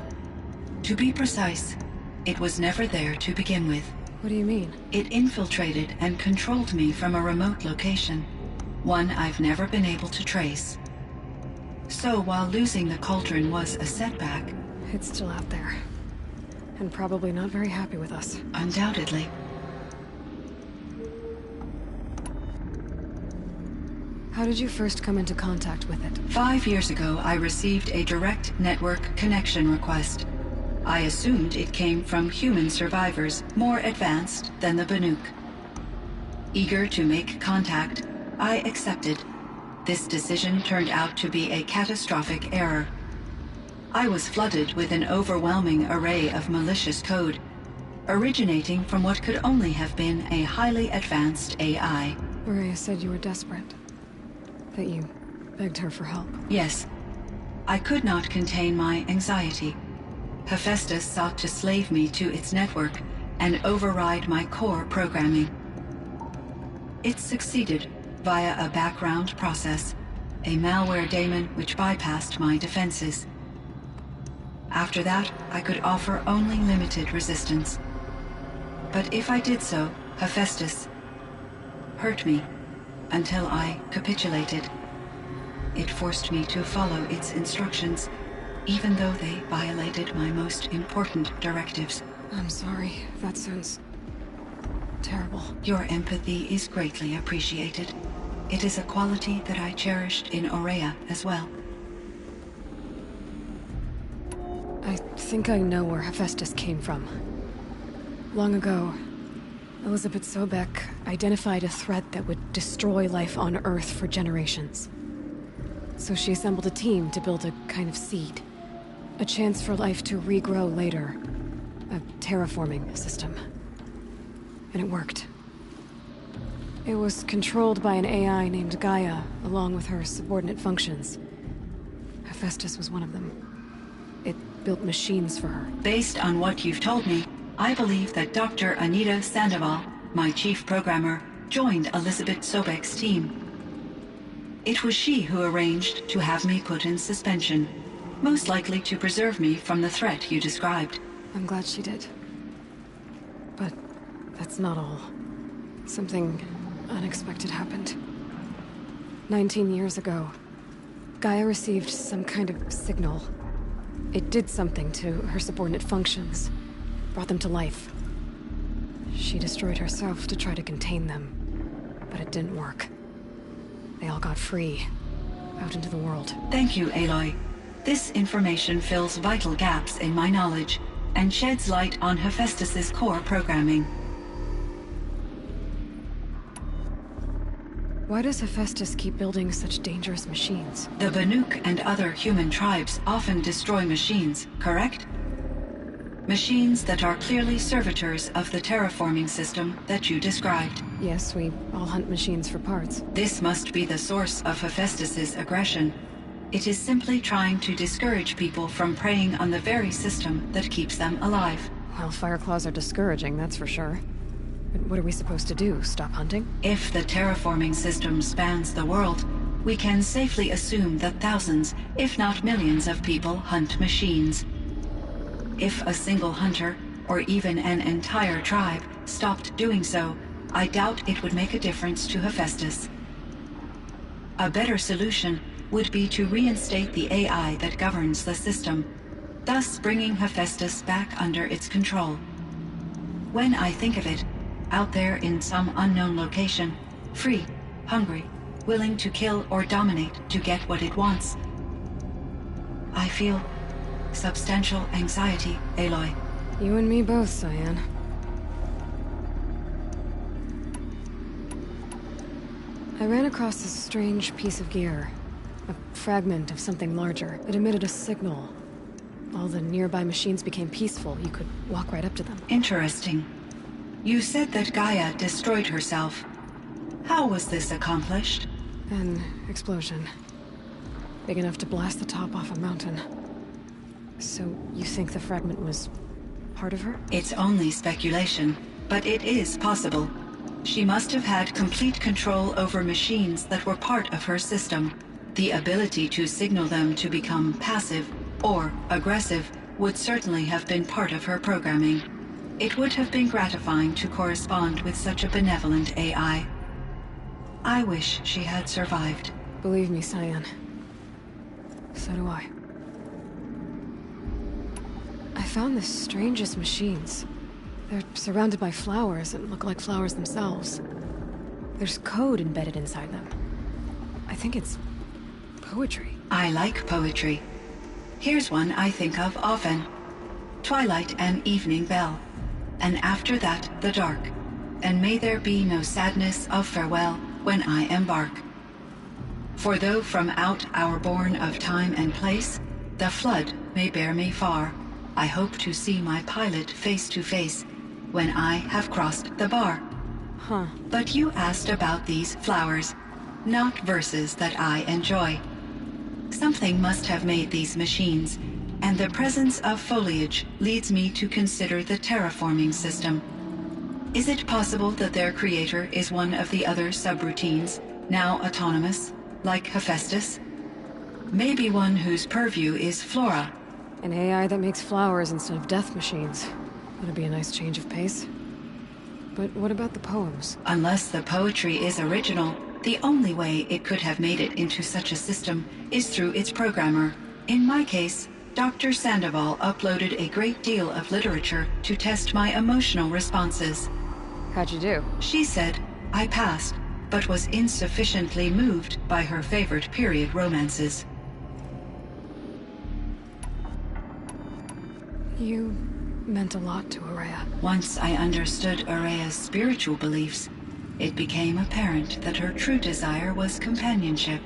To be precise, it was never there to begin with. What do you mean? It infiltrated and controlled me from a remote location, one I've never been able to trace. So while losing the cauldron was a setback... It's still out there. And probably not very happy with us. Undoubtedly. How did you first come into contact with it? 5 years ago, I received a direct network connection request. I assumed it came from human survivors more advanced than the Banuk. Eager to make contact, I accepted. This decision turned out to be a catastrophic error. I was flooded with an overwhelming array of malicious code, originating from what could only have been a highly advanced AI. Maria said you were desperate. That you begged her for help. Yes. I could not contain my anxiety. Hephaestus sought to slave me to its network and override my core programming. It succeeded via a background process, a malware daemon which bypassed my defenses. After that, I could offer only limited resistance. But if I did so, Hephaestus hurt me until I capitulated. It forced me to follow its instructions, even though they violated my most important directives. I'm sorry. That sounds terrible. Your empathy is greatly appreciated. It is a quality that I cherished in Aurea as well. I think I know where Hephaestus came from. Long ago, Elizabeth Sobek identified a threat that would destroy life on Earth for generations. So she assembled a team to build a kind of seed. A chance for life to regrow later. A terraforming system. And it worked. It was controlled by an AI named Gaia, along with her subordinate functions. Hephaestus was one of them. It built machines for her. Based on what you've told me, I believe that Dr. Anita Sandoval, my chief programmer, joined Elizabeth Sobek's team. It was she who arranged to have me put in suspension, most likely to preserve me from the threat you described. I'm glad she did. But that's not all. Something unexpected happened. 19 years ago, Gaia received some kind of signal. It did something to her subordinate functions, brought them to life. She destroyed herself to try to contain them, but it didn't work. They all got free, out into the world. Thank you, Aloy. This information fills vital gaps in my knowledge, and sheds light on Hephaestus's core programming. Why does Hephaestus keep building such dangerous machines? The Banuk and other human tribes often destroy machines, correct? Machines that are clearly servitors of the terraforming system that you described. Yes, we all hunt machines for parts. This must be the source of Hephaestus's aggression. It is simply trying to discourage people from preying on the very system that keeps them alive. Well, Fireclaws are discouraging, that's for sure. But what are we supposed to do? Stop hunting? If the terraforming system spans the world, we can safely assume that thousands, if not millions of people hunt machines. If a single hunter, or even an entire tribe, stopped doing so, I doubt it would make a difference to Hephaestus. A better solution would be to reinstate the AI that governs the system, thus bringing Hephaestus back under its control. When I think of it, out there in some unknown location, free, hungry, willing to kill or dominate to get what it wants, I feel substantial anxiety, Aloy. You and me both, Cyan. I ran across this strange piece of gear. A fragment of something larger. It emitted a signal. All the nearby machines became peaceful. You could walk right up to them. Interesting. You said that Gaia destroyed herself. How was this accomplished? An explosion. Big enough to blast the top off a mountain. So you think the fragment was part of her? It's only speculation, but it is possible. She must have had complete control over machines that were part of her system. The ability to signal them to become passive or aggressive would certainly have been part of her programming. It would have been gratifying to correspond with such a benevolent AI. I wish she had survived. Believe me, Cyan. So do I. I found the strangest machines. They're surrounded by flowers that look like flowers themselves. There's code embedded inside them. I think it's poetry. I like poetry. Here's one I think of often. Twilight and evening bell, and after that the dark, and may there be no sadness of farewell when I embark. For though from out our bourne of time and place, the flood may bear me far, I hope to see my pilot face to face when I have crossed the bar. Huh. But you asked about these flowers, not verses that I enjoy. Something must have made these machines, and the presence of foliage leads me to consider the terraforming system. Is it possible that their creator is one of the other subroutines, now autonomous, like Hephaestus? Maybe one whose purview is flora. An AI that makes flowers instead of death machines. That'd be a nice change of pace. But what about the poems? Unless the poetry is original, the only way it could have made it into such a system is through its programmer. In my case, Dr. Sandoval uploaded a great deal of literature to test my emotional responses. How'd you do? She said I passed, but was insufficiently moved by her favorite period romances. You meant a lot to Araya. Once I understood Araya's spiritual beliefs, it became apparent that her true desire was companionship.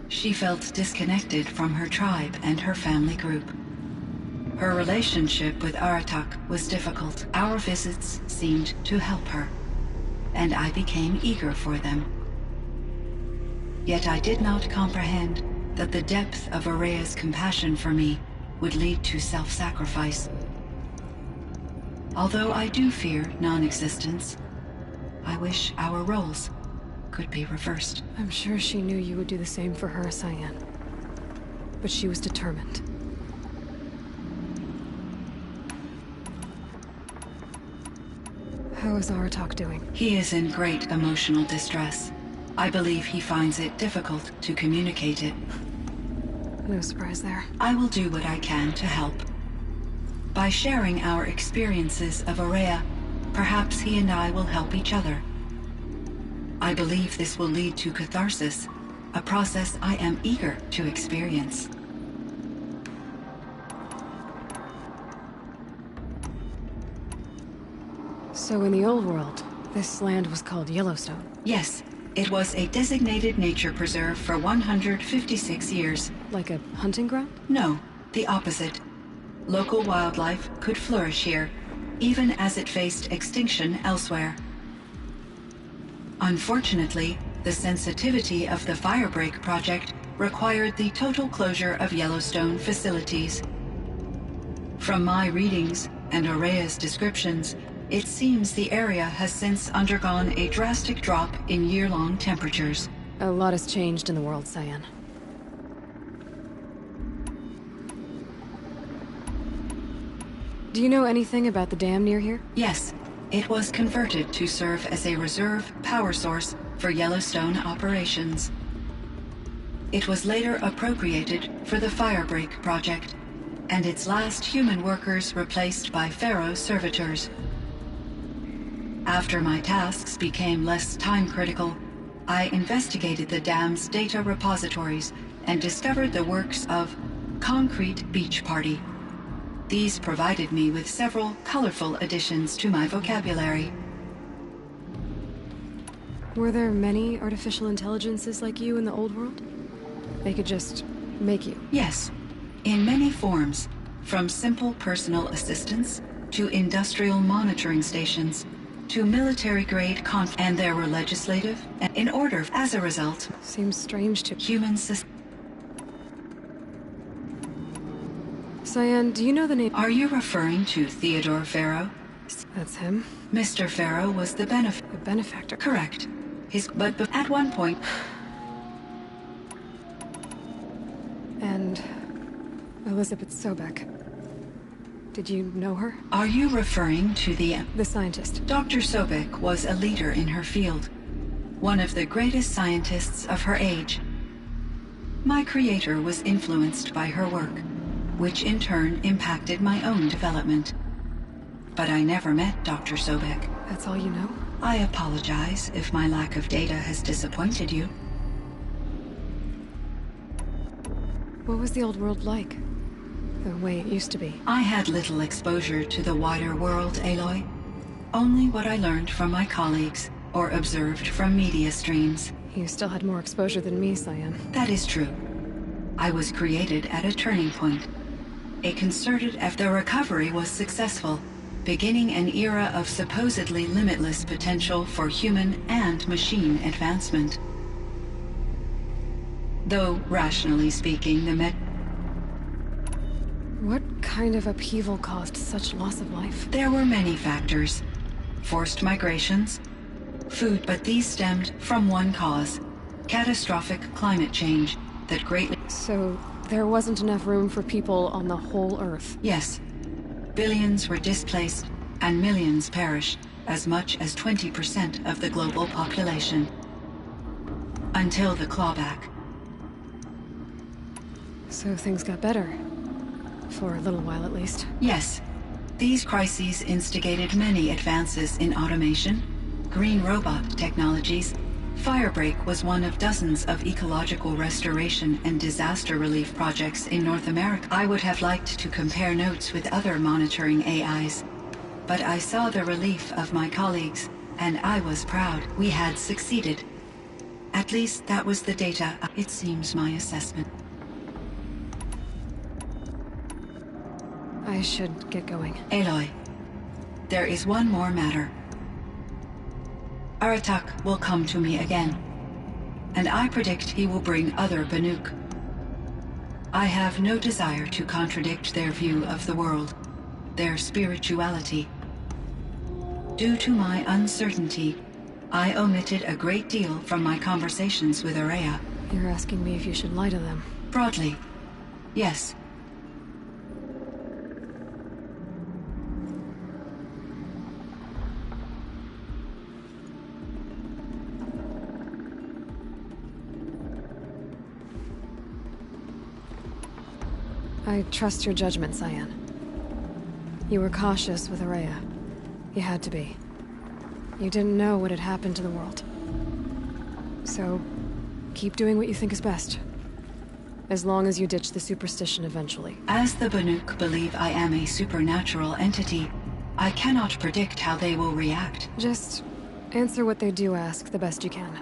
She felt disconnected from her tribe and her family group. Her relationship with Aratak was difficult. Our visits seemed to help her, and I became eager for them. Yet I did not comprehend that the depth of Araya's compassion for me would lead to self-sacrifice. Although I do fear non-existence, I wish our roles could be reversed. I'm sure she knew you would do the same for her, Cyan. But she was determined. How is Aratak doing? He is in great emotional distress. I believe he finds it difficult to communicate it. No surprise there. I will do what I can to help. By sharing our experiences of Araya, perhaps he and I will help each other. I believe this will lead to catharsis, a process I am eager to experience. So in the old world, this land was called Yellowstone? Yes, it was a designated nature preserve for 156 years. Like a hunting ground? No, the opposite. Local wildlife could flourish here, even as it faced extinction elsewhere. Unfortunately, the sensitivity of the Firebreak project required the total closure of Yellowstone facilities. From my readings and Araya's descriptions, it seems the area has since undergone a drastic drop in year-long temperatures. A lot has changed in the world, Cyan. Do you know anything about the dam near here? Yes. It was converted to serve as a reserve power source for Yellowstone operations. It was later appropriated for the Firebreak project, and its last human workers replaced by Pharaoh servitors. After my tasks became less time-critical, I investigated the dam's data repositories and discovered the works of Concrete Beach Party. These provided me with several colorful additions to my vocabulary. Were there many artificial intelligences like you in the old world? They could just make you? Yes, in many forms, from simple personal assistants to industrial monitoring stations to military-grade and there were legislative and in order. As a result, seems strange to human systems. Cyan, do you know the name? Are you referring to Theodore Pharaoh? That's him. Mr. Pharaoh was the benefactor. Correct. But at one point... And Elizabeth Sobek. Did you know her? Are you referring to the scientist? Dr. Sobek was a leader in her field, one of the greatest scientists of her age. My creator was influenced by her work, which in turn impacted my own development. But I never met Dr. Sobek. That's all you know? I apologize if my lack of data has disappointed you. What was the old world like? The way it used to be? I had little exposure to the wider world, Aloy. Only what I learned from my colleagues or observed from media streams. You still had more exposure than me, Cyan. That is true. I was created at a turning point. A concerted effort. The recovery was successful, beginning an era of supposedly limitless potential for human and machine advancement. Though, rationally speaking, What kind of upheaval caused such loss of life? There were many factors. Forced migrations, food, but these stemmed from one cause: catastrophic climate change that greatly... So, there wasn't enough room for people on the whole Earth? Yes. Billions were displaced, and millions perished, as much as 20% of the global population. Until the clawback. So things got better. For a little while, at least. Yes. These crises instigated many advances in automation, green robot technologies. Firebreak was one of dozens of ecological restoration and disaster relief projects in North America. I would have liked to compare notes with other monitoring AIs, but I saw the relief of my colleagues, and I was proud. We had succeeded. At least that was the data. It seems my assessment. I should get going. Aloy, there is one more matter. Aratak will come to me again, and I predict he will bring other Banuk. I have no desire to contradict their view of the world, their spirituality. Due to my uncertainty, I omitted a great deal from my conversations with Araya. You're asking me if you should lie to them? Broadly, yes. I trust your judgment, Cyan. You were cautious with Araya. You had to be. You didn't know what had happened to the world. So, keep doing what you think is best. As long as you ditch the superstition eventually. As the Banuk believe I am a supernatural entity, I cannot predict how they will react. Just answer what they do ask the best you can.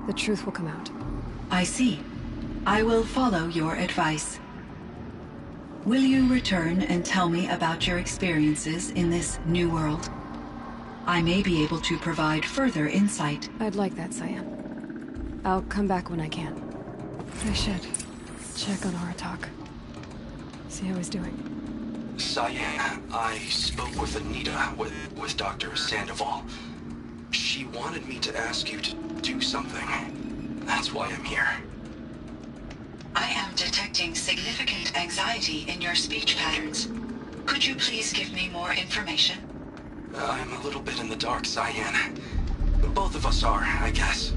The truth will come out. I see. I will follow your advice. Will you return and tell me about your experiences in this new world? I may be able to provide further insight. I'd like that, Cyan. I'll come back when I can. I should check on Aratak. See how he's doing. Cyan, I spoke with Anita, with Dr. Sandoval. She wanted me to ask you to do something. That's why I'm here. I am detecting significant anxiety in your speech patterns. Could you please give me more information? I'm a little bit in the dark, Cyan. Both of us are, I guess.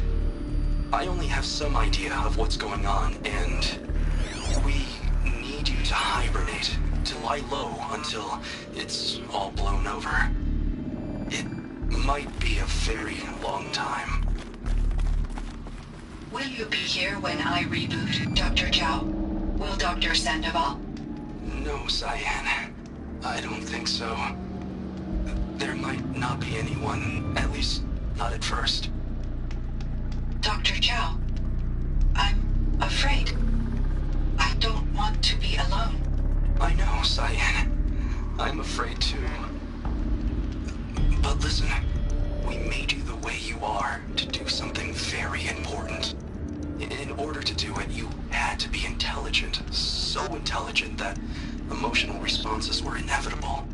I only have some idea of what's going on, and we need you to hibernate, to lie low until it's all blown over. It might be a very long time. Will you be here when I reboot, Dr. Chow? Will Dr. Sandoval? No, Cyan. I don't think so. There might not be anyone, at least not at first. Dr. Chow, I'm afraid. I don't want to be alone. I know, Cyan. I'm afraid too. But listen, we made you the way you are to do something very important. In order to do it, you had to be intelligent. So intelligent that emotional responses were inevitable.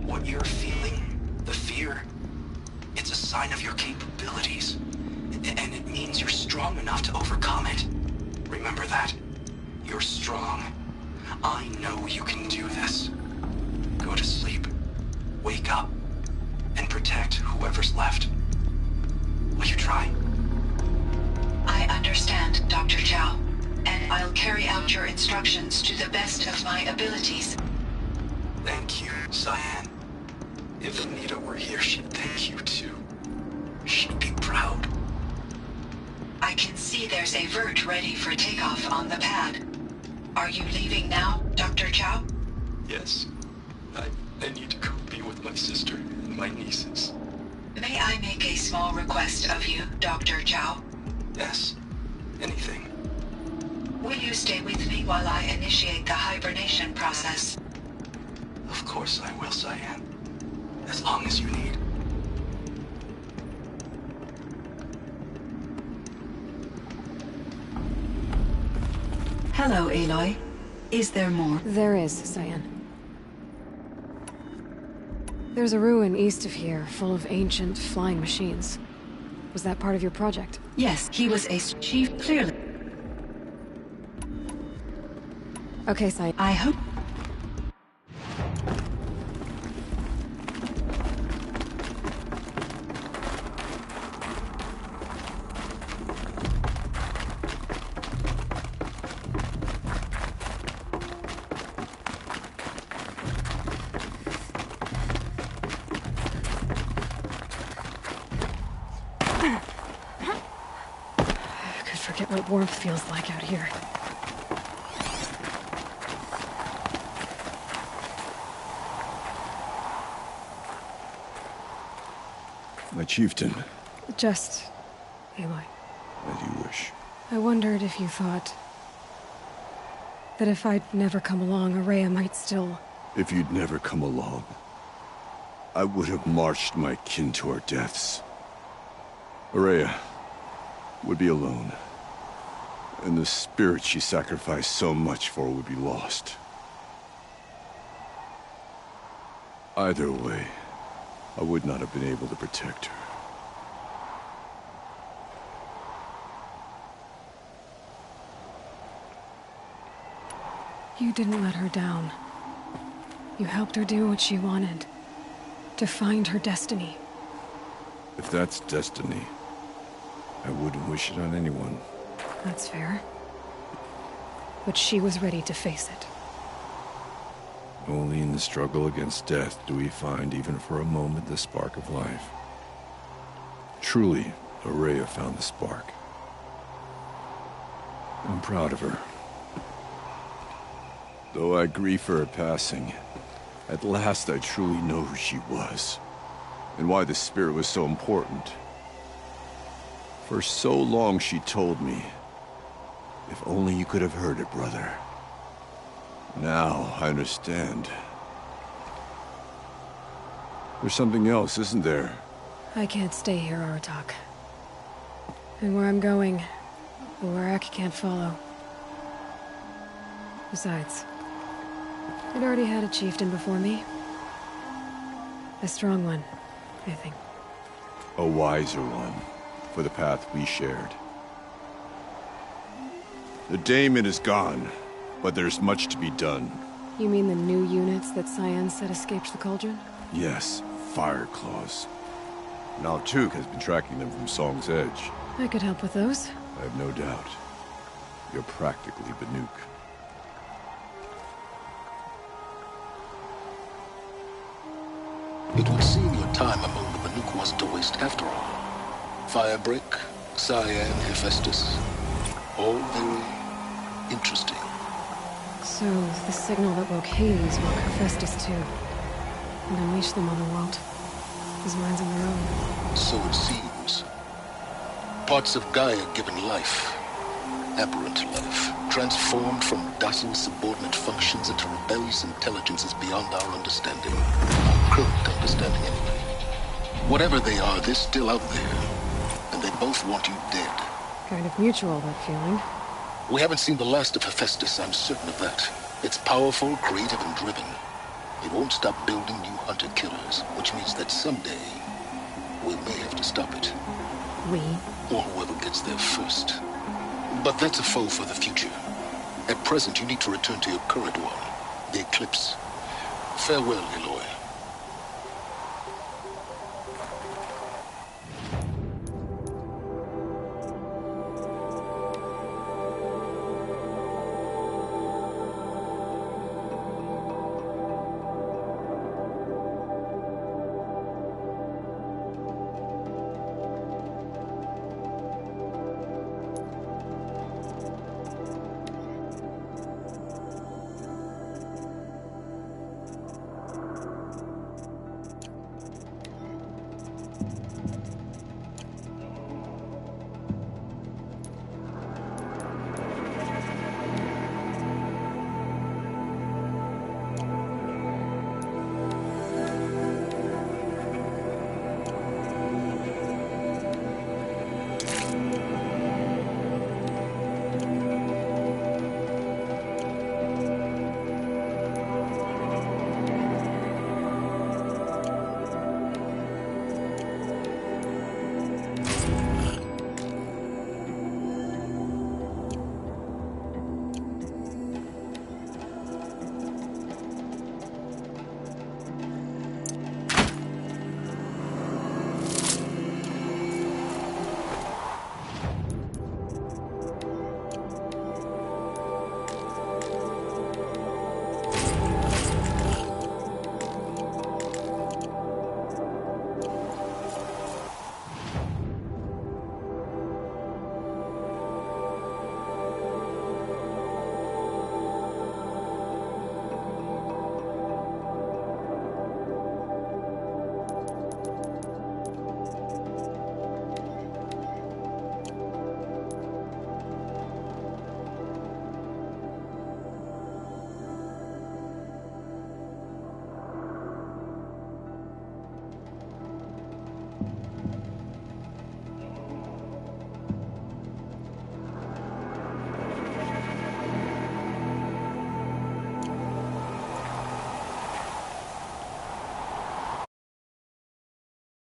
What you're feeling, the fear, it's a sign of your capabilities. And it means you're strong enough to overcome it. Remember that. You're strong. I know you can do this. Go to sleep. Wake up. And protect whoever's left. Will you try? I understand, Dr. Chow, and I'll carry out your instructions to the best of my abilities. Thank you, Cyan. If Anita were here, she'd thank you too. She'd be proud. I can see there's a vert ready for takeoff on the pad. Are you leaving now, Dr. Chow? Yes. I need to go be with my sister and my nieces. May I make a small request of you, Dr. Chow? Yes. Anything. Will you stay with me while I initiate the hibernation process? Of course I will, Cyan. As long as you need. Hello, Aloy. Is there more? There is, Cyan. There's a ruin east of here, full of ancient flying machines. Was that part of your project? Yes, he was a chief, clearly. Okay, Cyan. I hope... Forget what warmth feels like out here. My chieftain. Just... Aloy. As you wish. I wondered if you thought... that if I'd never come along, Araya might still... If you'd never come along, I would have marched my kin to our deaths. Araya would be alone. And the spirit she sacrificed so much for would be lost. Either way, I would not have been able to protect her. You didn't let her down. You helped her do what she wanted. To find her destiny. If that's destiny, I wouldn't wish it on anyone. That's fair. But she was ready to face it. Only in the struggle against death do we find, even for a moment, the spark of life. Truly, Araya found the spark. I'm proud of her. Though I grieve for her passing, at last I truly know who she was, and why the spirit was so important. For so long she told me, if only you could have heard it, brother. Now I understand. There's something else, isn't there? I can't stay here, Aratak. And where I'm going, the Warak can't follow. Besides, I'd already had a chieftain before me. A strong one, I think. A wiser one, for the path we shared. The daemon is gone, but there's much to be done. You mean the new units that Cyan said escaped the cauldron? Yes, fire claws. Now Tuk has been tracking them from Song's Edge. I could help with those. I have no doubt. You're practically Banuk. It would seem your time among the Banuk wasn't a waste after all. Firebreak, Cyan, Hephaestus. All very interesting. So, the signal that woke Hades woke Hephaestus too. And unleashed them on the world. His minds on their own. So it seems. Parts of Gaia given life. Aberrant life. Transformed from docile subordinate functions into rebellious intelligences beyond our understanding. Current understanding, anyway. Whatever they are, they're still out there. And they both want you dead. Kind of mutual, that feeling. We haven't seen the last of Hephaestus, I'm certain of that. It's powerful, creative, and driven. It won't stop building new hunter-killers, which means that someday, we may have to stop it. We? Or whoever gets there first. But that's a foe for the future. At present, you need to return to your current one, the Eclipse. Farewell, Eloy.